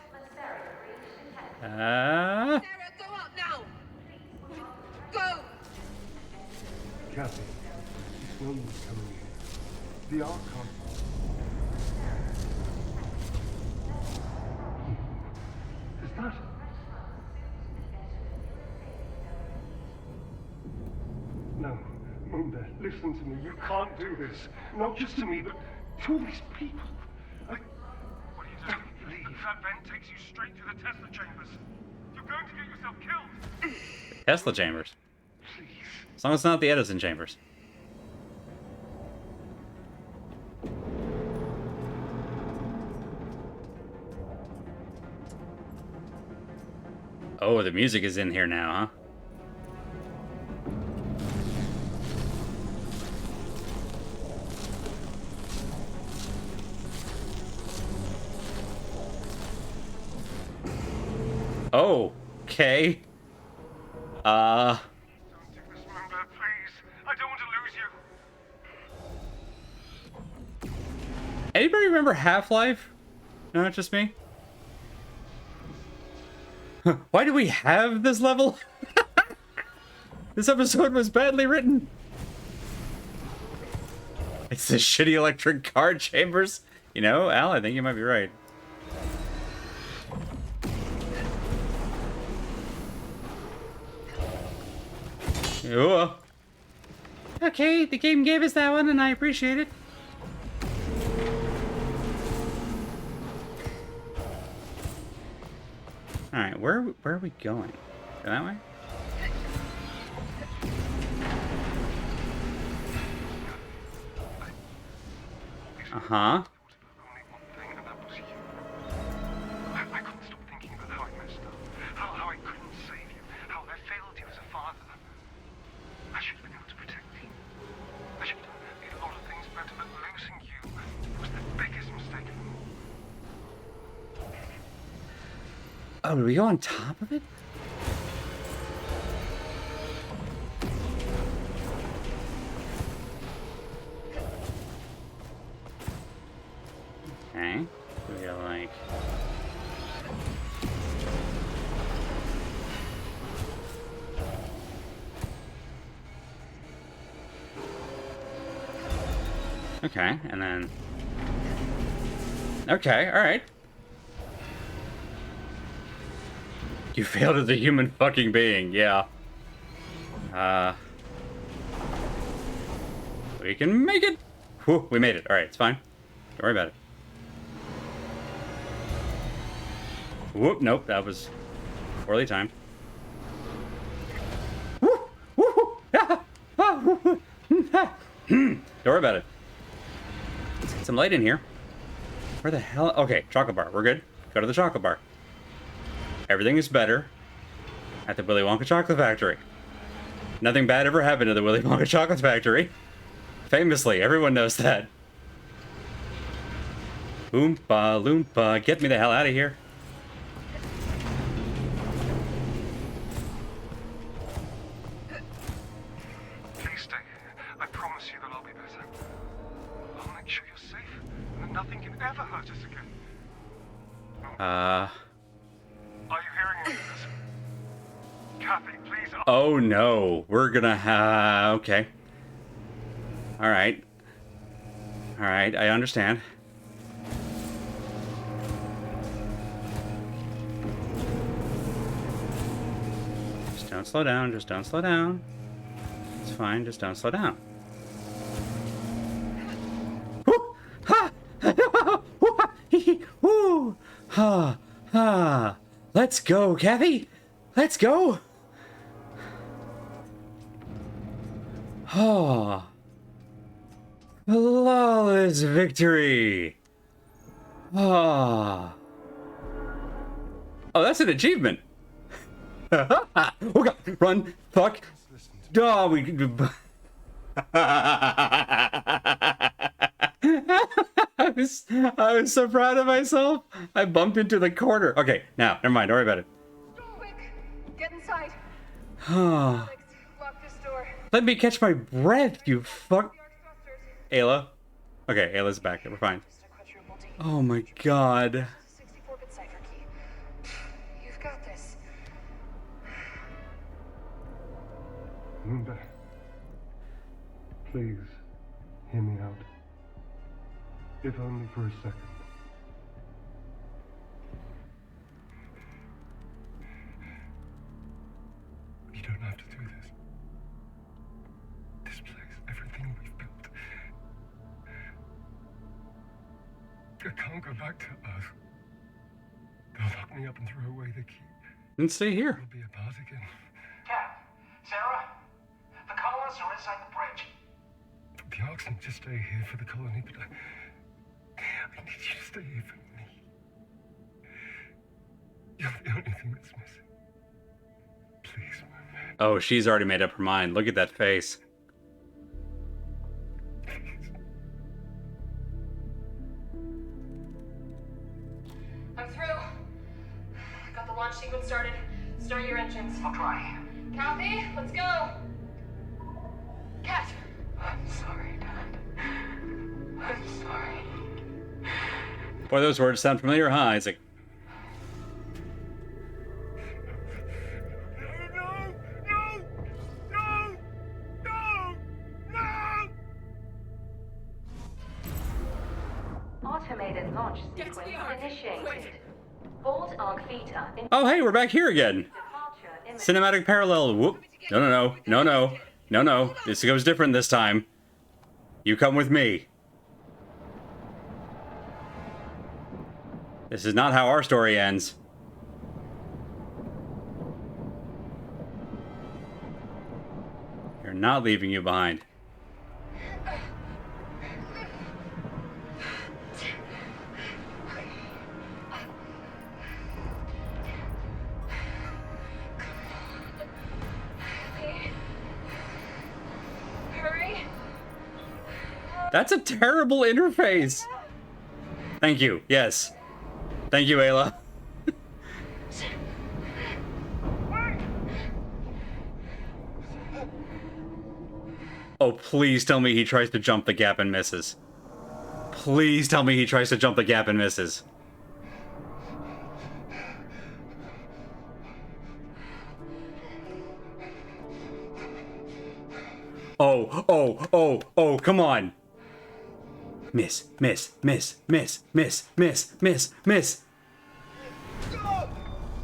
Ah. Sarah, go up now. Go. Kathy, it's no use coming in. The Ark can't... Is that... No, Munda, listen to me. You can't do this. Not just to me, but to all these people. What are you doing? Leave. That vent takes you straight to the Tesla chambers. You're going to get yourself killed. Tesla chambers. As long as it's not the Edison chambers. Oh, the music is in here now, huh? Oh, okay. Don't do this, Munda, please. I don't want to lose you. Anybody remember Half-Life? No, it's just me. Why do we have this level? This episode was badly written. It's the shitty electric car chambers. You know, Al, I think you might be right. Oh. Okay, the game gave us that one, and I appreciate it. Alright, where are we going? Go that way? Uh-huh. I couldn't stop thinking about how I messed up. How I couldn't save you. How I failed you as a father. I should have been able to protect you. I should have made a lot of things better, but losing you was the biggest mistake of them all. Oh, do we go on top of it? Okay. We go like... Okay, and then... Okay, alright. You failed as a human fucking being, yeah. We can make it! Whew, we made it. Alright, it's fine. Don't worry about it. Whoop, nope, that was poorly timed. Don't worry about it. Let's get some light in here. Where the hell? Okay, chocolate bar. We're good. Go to the chocolate bar. Everything is better at the Willy Wonka Chocolate Factory. Nothing bad ever happened to the Willy Wonka Chocolate Factory. Famously, everyone knows that. Oompa Loompa, get me the hell out of here. Please stay here. I promise you that I'll be better. I'll make sure you're safe and that nothing can ever hurt us again. Are you hearing any of this? Kathy, please. Oh no. We're gonna have... Okay. Alright. Alright, I understand. Just don't slow down, just don't slow down. It's fine, just don't slow down. Woo! Ha! Woo! Ha! Ha! Let's go, Kathy! Let's go! Oh. Flawless victory! Ah. Oh, that's an achievement! Oh god, run! Fuck! Oh, we... I was so proud of myself. I bumped into the corner. Okay, now, never mind, don't worry about it. Quick, get inside. Oh. Lock this door. Let me catch my breath, you fuck... Ayla? Okay, Ayla's back. We're fine. Oh my god. 64-bit cipher key. You've got this. Moonbear, please, hear me out. If only for a second. You don't have to do this. This place, everything we've built. I can't go back to Earth. They'll lock me up and throw away the key. Then stay here. We'll be apart again. Cap, Sarah, the colonists are inside the bridge. The Arks need to stay here for the colony, but I need you to stay here for me. You're the only thing that's missing. Please, Moonbear. Oh, she's already made up her mind. Look at that face. I'm through. Got the launch sequence started. Start your engines. I'll try. Kathy, let's go. Kat. I'm sorry, Dad. I'm sorry. Boy, those words sound familiar, huh, Isaac? Automated launch sequence initiated. Board Arc Vita in Oh, hey, we're back here again. Cinematic parallel. Whoop. No, no, no. No, no. No, no. This goes different this time. You come with me. This is not how our story ends. not leaving you behind. Hurry. That's a terrible interface. Thank you. Yes. Thank you, Ayla. Oh, please tell me he tries to jump the gap and misses. Please tell me he tries to jump the gap and misses. Oh, come on. Miss.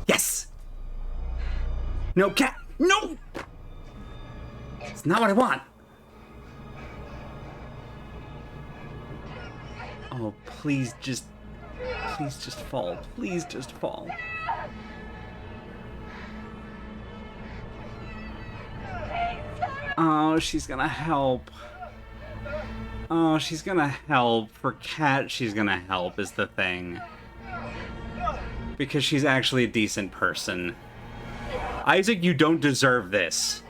Yes! No, cat! No! It's not what I want. Oh, please just fall. Please just fall. Oh, she's gonna help. Oh, she's gonna help. For Cat, she's gonna help is the thing. Because she's actually a decent person. Isaac, you don't deserve this.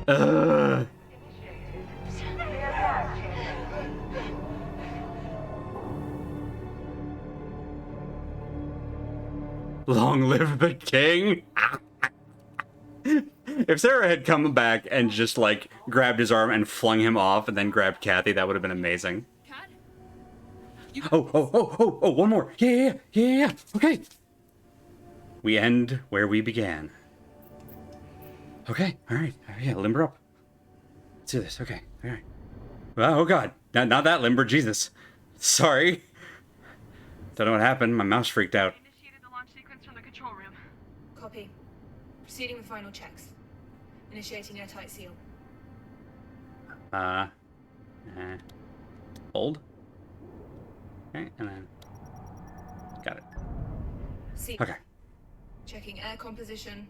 Ugh. Long live the king! If Sarah had come back and just, like, grabbed his arm and flung him off and then grabbed Kathy, that would have been amazing. Oh, one more. Yeah. Okay. We end where we began. Okay, alright. Yeah, limber up. Let's do this. Okay, alright. Oh, God. Not that limber. Jesus. Sorry. Don't know what happened. My mouse freaked out. Initiated the launch sequence from the control room. Copy. Proceeding with final checks. Initiating airtight seal. Hold. Okay, and then... Got it. Seal. Okay. Checking air composition.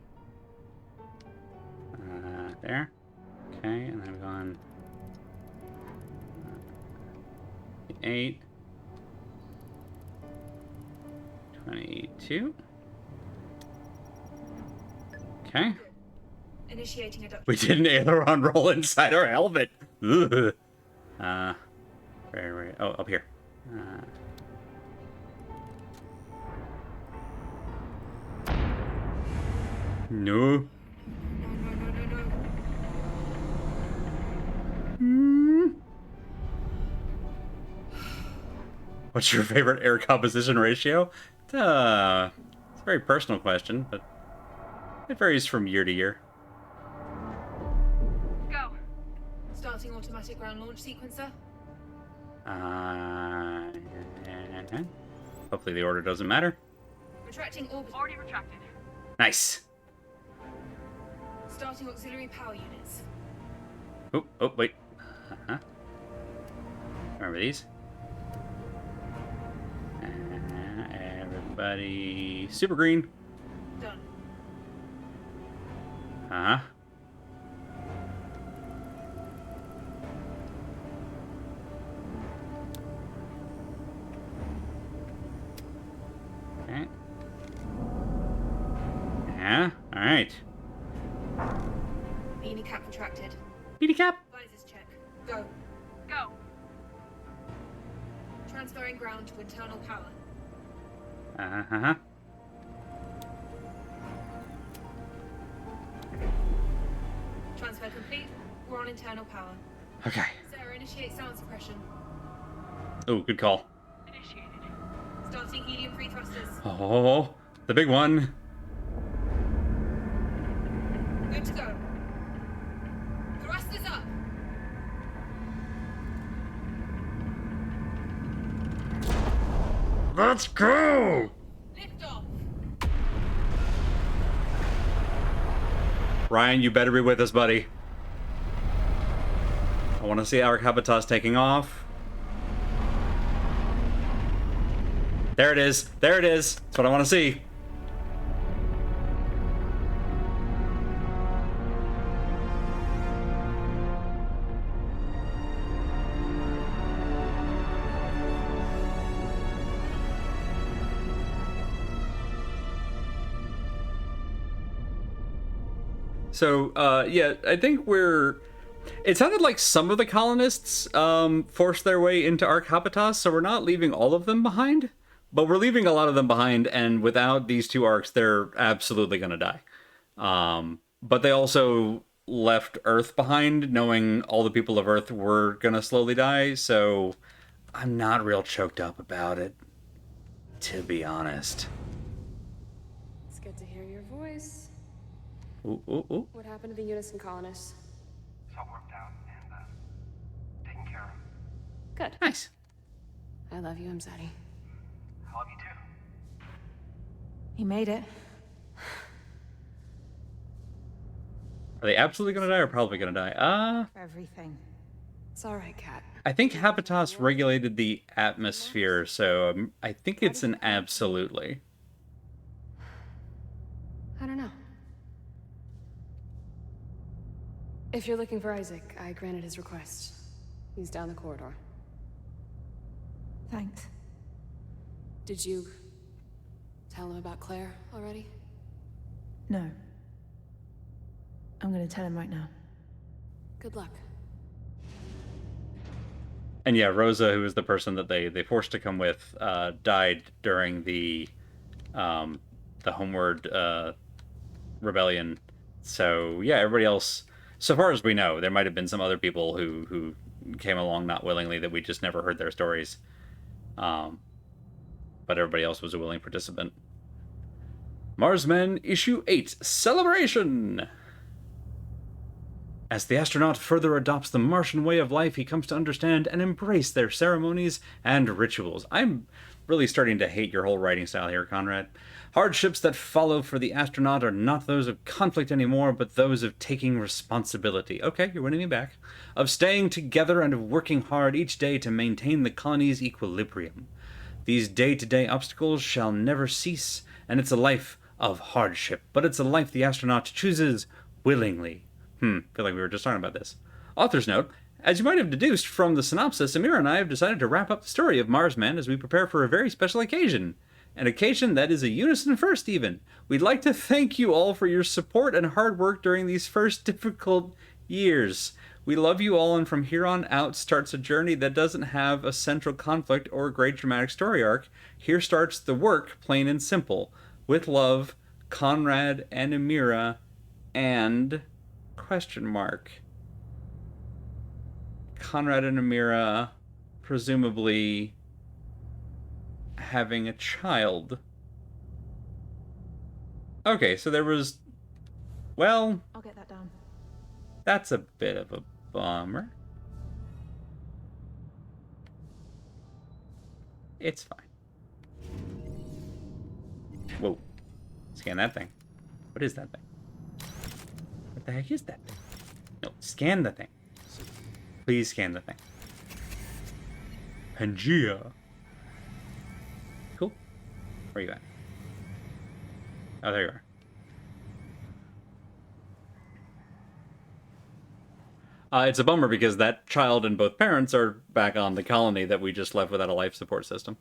There. Okay, and then we've gone... 8. 22. Okay. Initiating a We did an aileron roll inside our helmet. Ugh. Where? Oh, up here. No. What's your favorite air composition ratio? It's a very personal question, but it varies from year to year. Go. Starting automatic ground launch sequencer. Hopefully the order doesn't matter. Retracting orbit. Already retracted. Nice. Starting auxiliary power units. Oh, wait. Remember these? Everybody... Super green. Done. Okay. Yeah, alright. Beanie cap retracted. Beanie cap. Visors check. Go. Go. Transferring ground to internal power. Transfer complete. We're on internal power. Okay. Sarah, initiate sound suppression. Oh, good call. Initiated. Starting helium-free thrusters. Oh, the big one. Good to go. Thrusters up. Let's go! Lift off. Ryan, you better be with us, buddy. I want to see our Habitas taking off. There it is. There it is. That's what I want to see. So, yeah, I think it sounded like some of the colonists forced their way into Ark Habitas, so we're not leaving all of them behind, but we're leaving a lot of them behind, and without these 2 arcs, they're absolutely going to die. But they also left Earth behind, knowing all the people of Earth were going to slowly die, so I'm not real choked up about it, to be honest. It's good to hear your voice. Ooh, ooh, ooh. What happened to the Unison colonists? It's all worked out and taken care of. Good. Nice. I love you, Mzadi. I love you too. He made it. Are they absolutely going to die or probably going to die? Everything. It's all right, Kat. I think Habitas regulated the atmosphere, so I think it's an absolutely. I don't know. If you're looking for Isaac, I granted his request. He's down the corridor. Thanks. Did you tell him about Claire already? No. I'm gonna tell him right now. Good luck. And yeah, Rosa, who was the person that they forced to come with, died during the Homeward rebellion. So yeah, everybody else, so far as we know, there might have been some other people who came along not willingly that we just never heard their stories. But everybody else was a willing participant. Marsmen Issue 8, Celebration! As the astronaut further adopts the Martian way of life, he comes to understand and embrace their ceremonies and rituals. I'm really starting to hate your whole writing style here, Conrad. Hardships that follow for the astronaut are not those of conflict anymore, but those of taking responsibility. Okay, you're winning me back. Of staying together and of working hard each day to maintain the colony's equilibrium. These day-to-day obstacles shall never cease, and it's a life of hardship, but it's a life the astronaut chooses willingly. Feel like we were just talking about this. Author's note, as you might have deduced from the synopsis, Amira and I have decided to wrap up the story of Marsman as we prepare for a very special occasion. An occasion that is a unison first, even. We'd like to thank you all for your support and hard work during these first difficult years. We love you all, and from here on out starts a journey that doesn't have a central conflict or a great dramatic story arc. Here starts the work, plain and simple. With love, Conrad and Amira, and... question mark. Conrad and Amira, presumably having a child. Okay, so there was... well... I'll get that down. That's a bit of a bummer. It's fine. Whoa. Scan that thing. What is that thing? What the heck is that thing? No, scan the thing. Please scan the thing. Pangea. Cool. Where are you at? Oh, there you are. It's a bummer because that child and both parents are back on the colony that we just left without a life support system.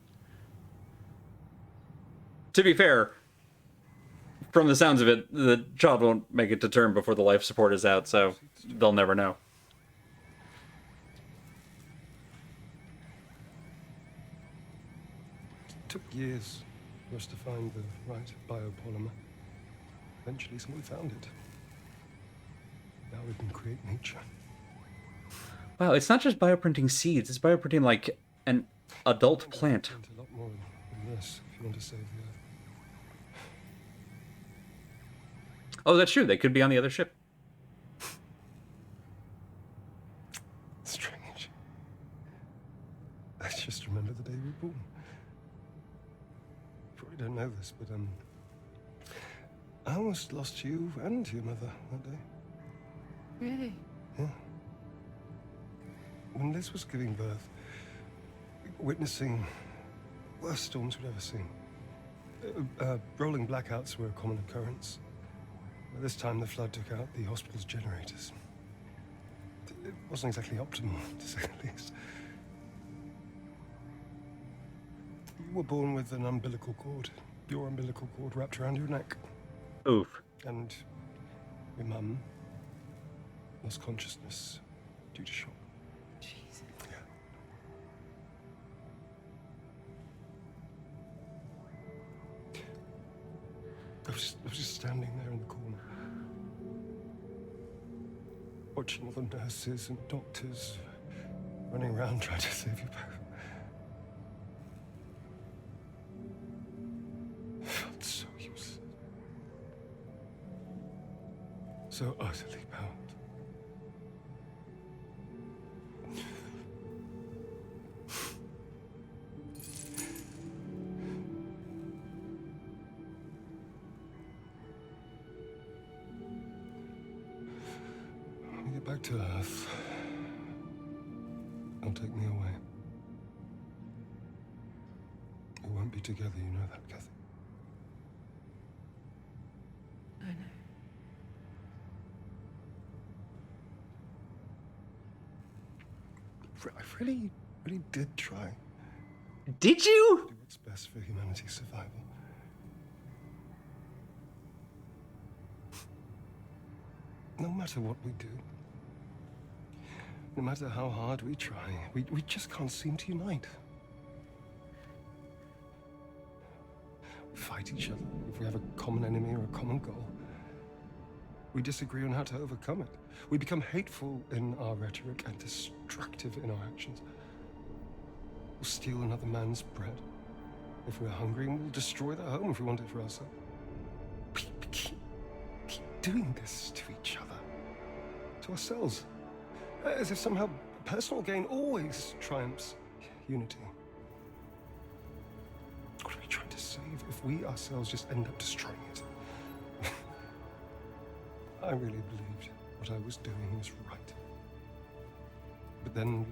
To be fair, from the sounds of it, the child won't make it to term before the life support is out, so they'll never know. It took years for us to find the right biopolymer. Eventually, someone found it. Now we can create nature. Wow, it's not just bioprinting seeds, it's bioprinting like an adult plant. A lot more than this if you want to save the Earth. Oh, that's true. They could be on the other ship. Strange. I just remember the day we were born. You probably don't know this, but I almost lost you and your mother that day. Really? Yeah. When Liz was giving birth, witnessing worst storms we'd ever seen. Rolling blackouts were a common occurrence. By this time, the flood took out the hospital's generators. It wasn't exactly optimal, to say the least. You were born with an umbilical cord. Your umbilical cord wrapped around your neck. Oof. And Your mum lost consciousness due to shock. Jesus. Yeah. I was just standing there in the corner, watching all the nurses and doctors running around trying to save you both. I felt so useless. So utterly bound. When we get back to Earth, they'll take me away. We won't be together, you know that, Kathy. I know. I really did try. Did you? Do what's best for humanity's survival. No matter what we do, no matter how hard we try, we just can't seem to unite. We fight each other if we have a common enemy or a common goal. We disagree on how to overcome it. We become hateful in our rhetoric and destructive in our actions. We'll steal another man's bread if we're hungry, and we'll destroy their home if we want it for ourselves. We keep doing this to each other, to ourselves, as if somehow personal gain always triumphs unity. What are we trying to save if we ourselves just end up destroying it? I really believed what I was doing was right. But then,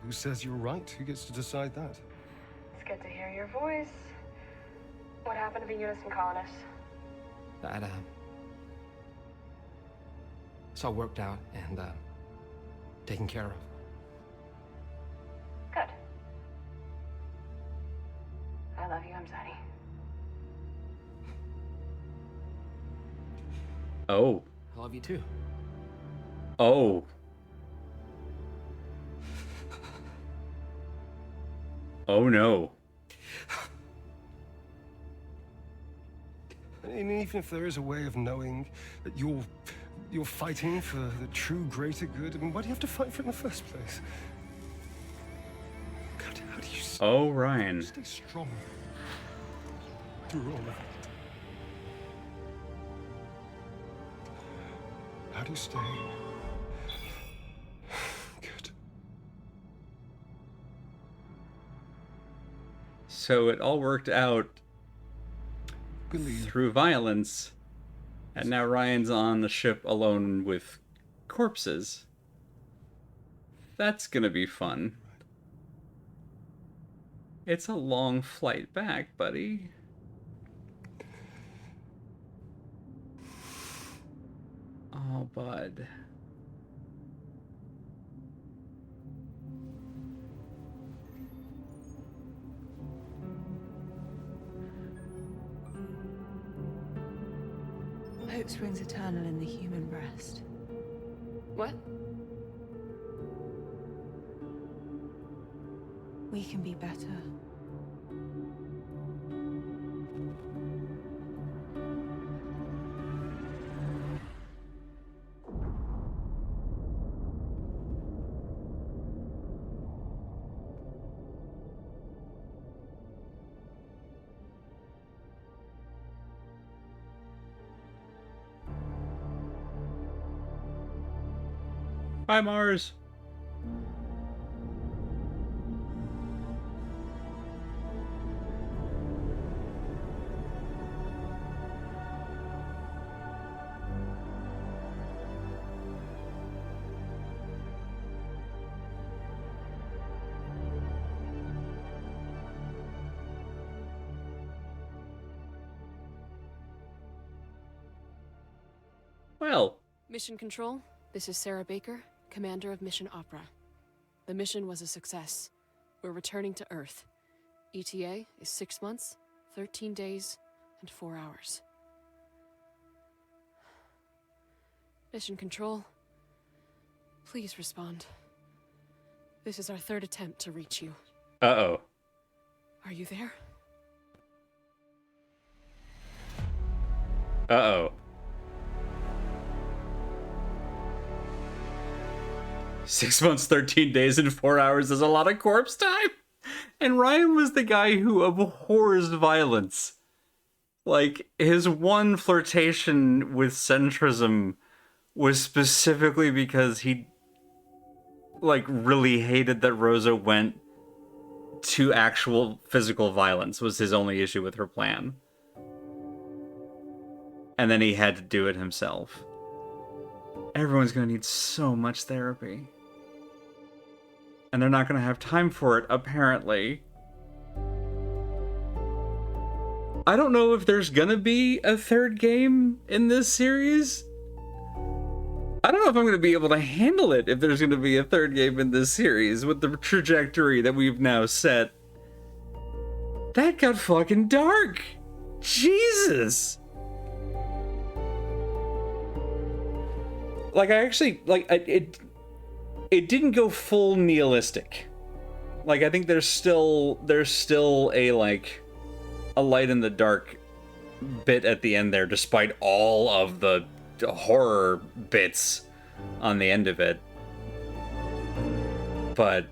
who says you're right? Who gets to decide that? It's good to hear your voice. What happened to the Unison colonists? That, it's all worked out and, taken care of. Good. I love you, Amzadi. Oh. I love you too. Oh. Oh no. And even if there is a way of knowing that you're fighting for the true greater good, I mean, why do you have to fight for it in the first place? How do you Oh, Ryan. stay strong through all of it? How do you stay good? So it all worked out through violence, and now Ryan's on the ship alone with corpses. That's gonna be fun. It's a long flight back, buddy. Oh, bud. Hope springs eternal in the human breast. What? We can be better. Bye, Mars. Well. Mission Control, this is Sarah Baker, Commander of Mission Opera. The mission was a success. We're returning to Earth. ETA is 6 months, 13 days, and 4 hours. Mission Control, please respond. This is our third attempt to reach you. Uh-oh. Are you there? Uh-oh. 6 months, 13 days, and 4 hours is a lot of corpse time. And Ryan was the guy who abhors violence. Like, his one flirtation with centrism was specifically because he, like, really hated that Rosa went to actual physical violence was his only issue with her plan. And then he had to do it himself. Everyone's gonna need so much therapy. And they're not gonna have time for it, apparently. I don't know if there's gonna be a third game in this series. I don't know if I'm gonna be able to handle it if there's gonna be a third game in this series with the trajectory that we've now set. That got fucking dark. Jesus. Like, I actually, like, it didn't go full nihilistic. Like, I think there's still a, like, a light in the dark bit at the end there, despite all of the horror bits on the end of it. But,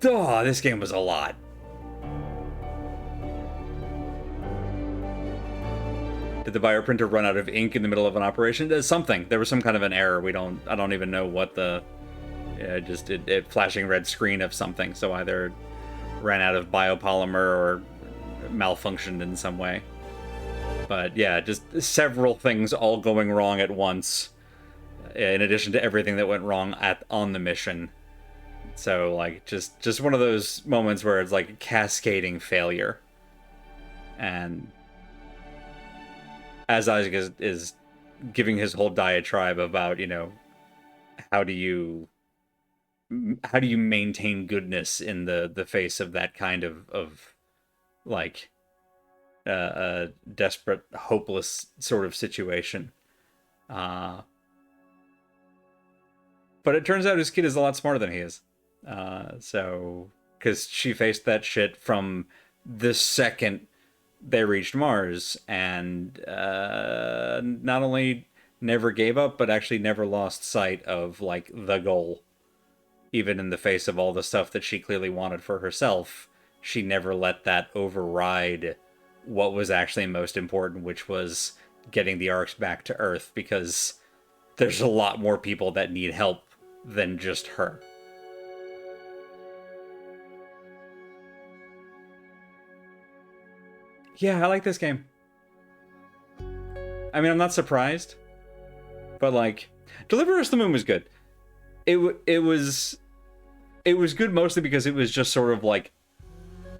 oh, this game was a lot. Did the bioprinter run out of ink in the middle of an operation? There's something. There was some kind of an error. I don't even know what the... it flashing red screen of something. So either ran out of biopolymer or malfunctioned in some way. But yeah, just several things all going wrong at once. In addition to everything that went wrong on the mission. So like just one of those moments where it's like cascading failure. And as Isaac is giving his whole diatribe about, you know, how do you maintain goodness in the face of that kind of like a desperate, hopeless sort of situation. But it turns out his kid is a lot smarter than he is. So, because she faced that shit from the second they reached Mars, and not only never gave up, but actually never lost sight of, like, the goal. Even in the face of all the stuff that she clearly wanted for herself, she never let that override what was actually most important, which was getting the Arks back to Earth, because there's a lot more people that need help than just her. Yeah, I like this game. I mean, I'm not surprised, but like, Deliver Us the Moon was good. It was good mostly because it was just sort of like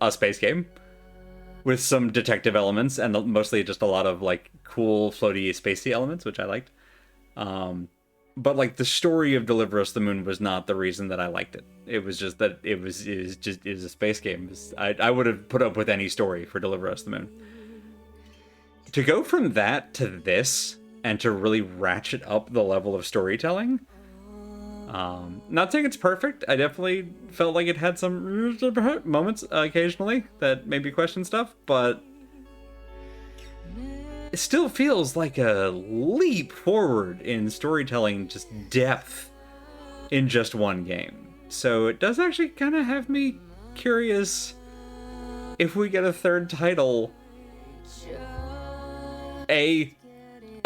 a space game with some detective elements and mostly just a lot of like cool floaty spacey elements, which I liked. But like the story of Deliver Us the Moon was not the reason that I liked it. It was just that it was a space game. I would have put up with any story for Deliver Us the Moon. To go from that to this and to really ratchet up the level of storytelling, not saying it's perfect. I definitely felt like it had some moments occasionally that made me question stuff, but it still feels like a leap forward in storytelling, just depth in just one game. So it does actually kind of have me curious if we get a third title. I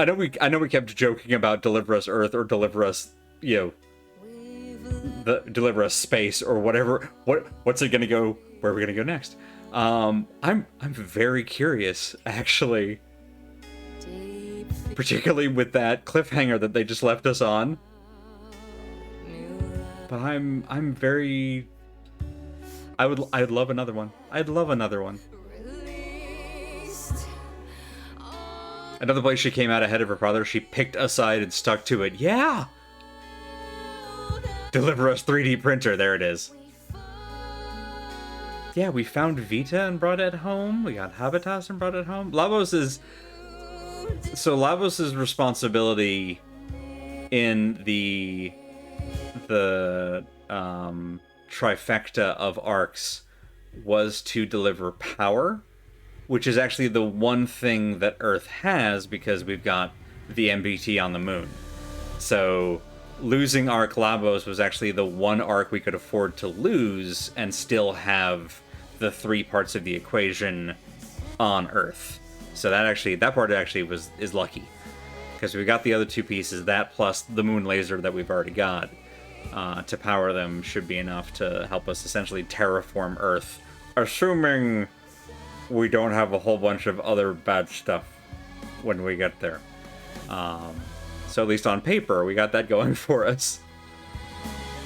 know we kept joking about Deliver Us Earth or Deliver Us, you know, Deliver Us Space or whatever. What's it gonna go? Where are we gonna go next? I'm very curious, actually. Particularly with that cliffhanger that they just left us on. But I'm very... I'd love another one. I'd love another one. Another place she came out ahead of her father, she picked a side and stuck to it. Yeah! Deliver Us 3D printer, there it is. Yeah, we found Vita and brought it home. We got Habitas and brought it home. Lavos is... So Lavos' responsibility in the trifecta of arcs was to deliver power, which is actually the one thing that Earth has because we've got the MBT on the moon. So losing Arc Lavos was actually the one arc we could afford to lose and still have the 3 parts of the equation on Earth. So that part is lucky, because we got the other 2 pieces. That plus the moon laser that we've already got to power them should be enough to help us essentially terraform Earth, assuming we don't have a whole bunch of other bad stuff when we get there. So at least on paper, we got that going for us.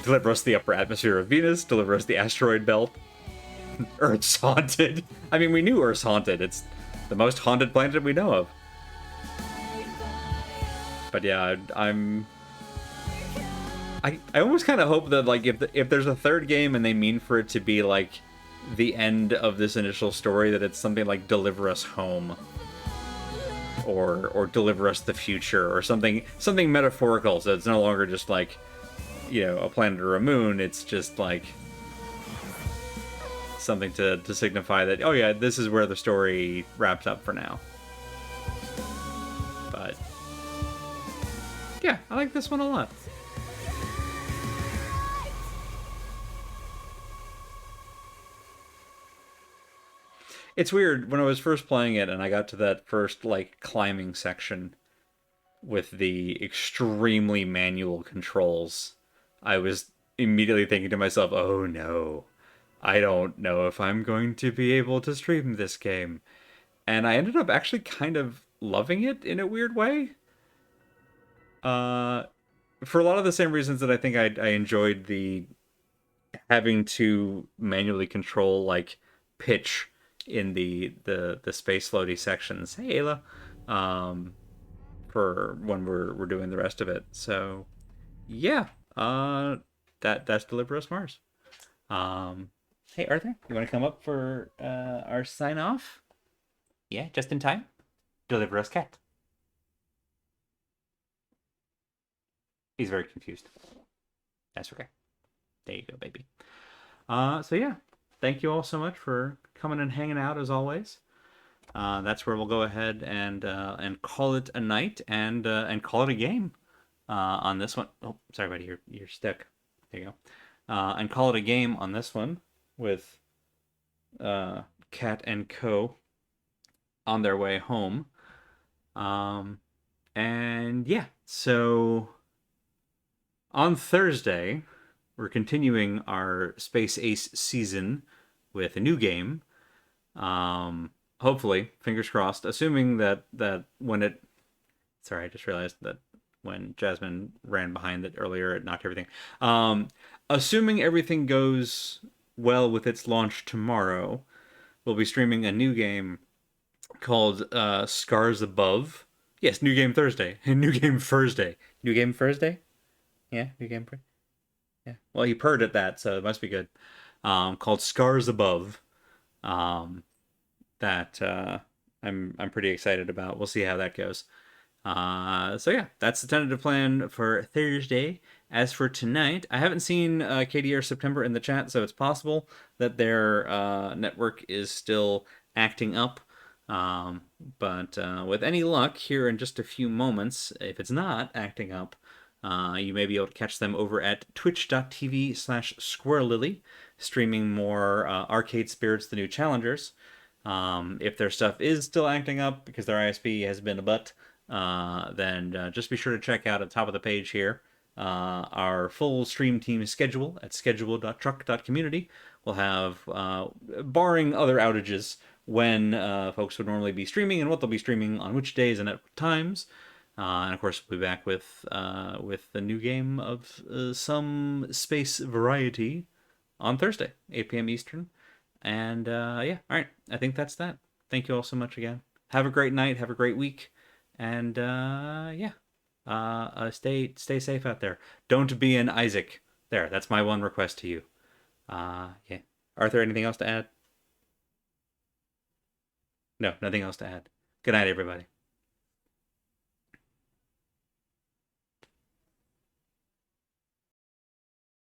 Deliver us the upper atmosphere of Venus, deliver us the asteroid belt. Earth's haunted. I mean, we knew Earth's haunted. It's the most haunted planet we know of. But yeah, I almost kind of hope that, like, if there's a third game and they mean for it to be like the end of this initial story, that it's something like Deliver Us Home, or Deliver Us the Future, or something metaphorical, so it's no longer just like, you know, a planet or a moon. It's just like something to signify that, oh yeah, this is where the story wraps up for now. But yeah, I like this one a lot. It's weird, when I was first playing it and I got to that first, like, climbing section with the extremely manual controls, I was immediately thinking to myself, oh no, I don't know if I'm going to be able to stream this game. And I ended up actually kind of loving it in a weird way. For a lot of the same reasons that I think I enjoyed the having to manually control, like, pitch in the space floaty sections. Hey, Ayla. For when we're doing the rest of it. So yeah, that's Deliver Us Mars. Hey, Arthur, you want to come up for our sign off? Yeah, just in time. Deliver Us Cat. He's very confused. That's okay. There you go, baby. So yeah, thank you all so much for coming and hanging out as always. That's where we'll go ahead and call it a night and call it a game on this one. Oh, sorry, buddy, you're stuck. There you go. And call it a game on this one with Cat and Co. on their way home. And yeah, so on Thursday, we're continuing our Space Ace season with a new game. Hopefully, fingers crossed, assuming that when it... Sorry, I just realized that when Jasmine ran behind it earlier, it knocked everything. Assuming everything goes well with its launch tomorrow, we'll be streaming a new game called Scars Above. Yes, new game Thursday. New game Thursday. New game Thursday? Yeah, new game... Yeah. Well, he purred at that, so it must be good. Called Scars Above. That I'm pretty excited about. We'll see how that goes. So yeah, that's the tentative plan for Thursday. As for tonight, I haven't seen KDR September in the chat, so it's possible that their network is still acting up. But with any luck, here in just a few moments, if it's not acting up, you may be able to catch them over at twitch.tv/SquirrelLily, streaming more Arcade Spirits: The New Challengers. If their stuff is still acting up because their ISP has been a butt, then just be sure to check out at the top of the page here our full stream team schedule at schedule.truck.community. We'll have, barring other outages, when folks would normally be streaming and what they'll be streaming on which days and at what times. And of course, we'll be back with the new game of some space variety on Thursday, 8 p.m. Eastern. And yeah, all right. I think that's that. Thank you all so much again. Have a great night. Have a great week. And yeah, stay safe out there. Don't be an Isaac. There, that's my one request to you. Yeah. Arthur, anything else to add? No, nothing else to add. Good night, everybody.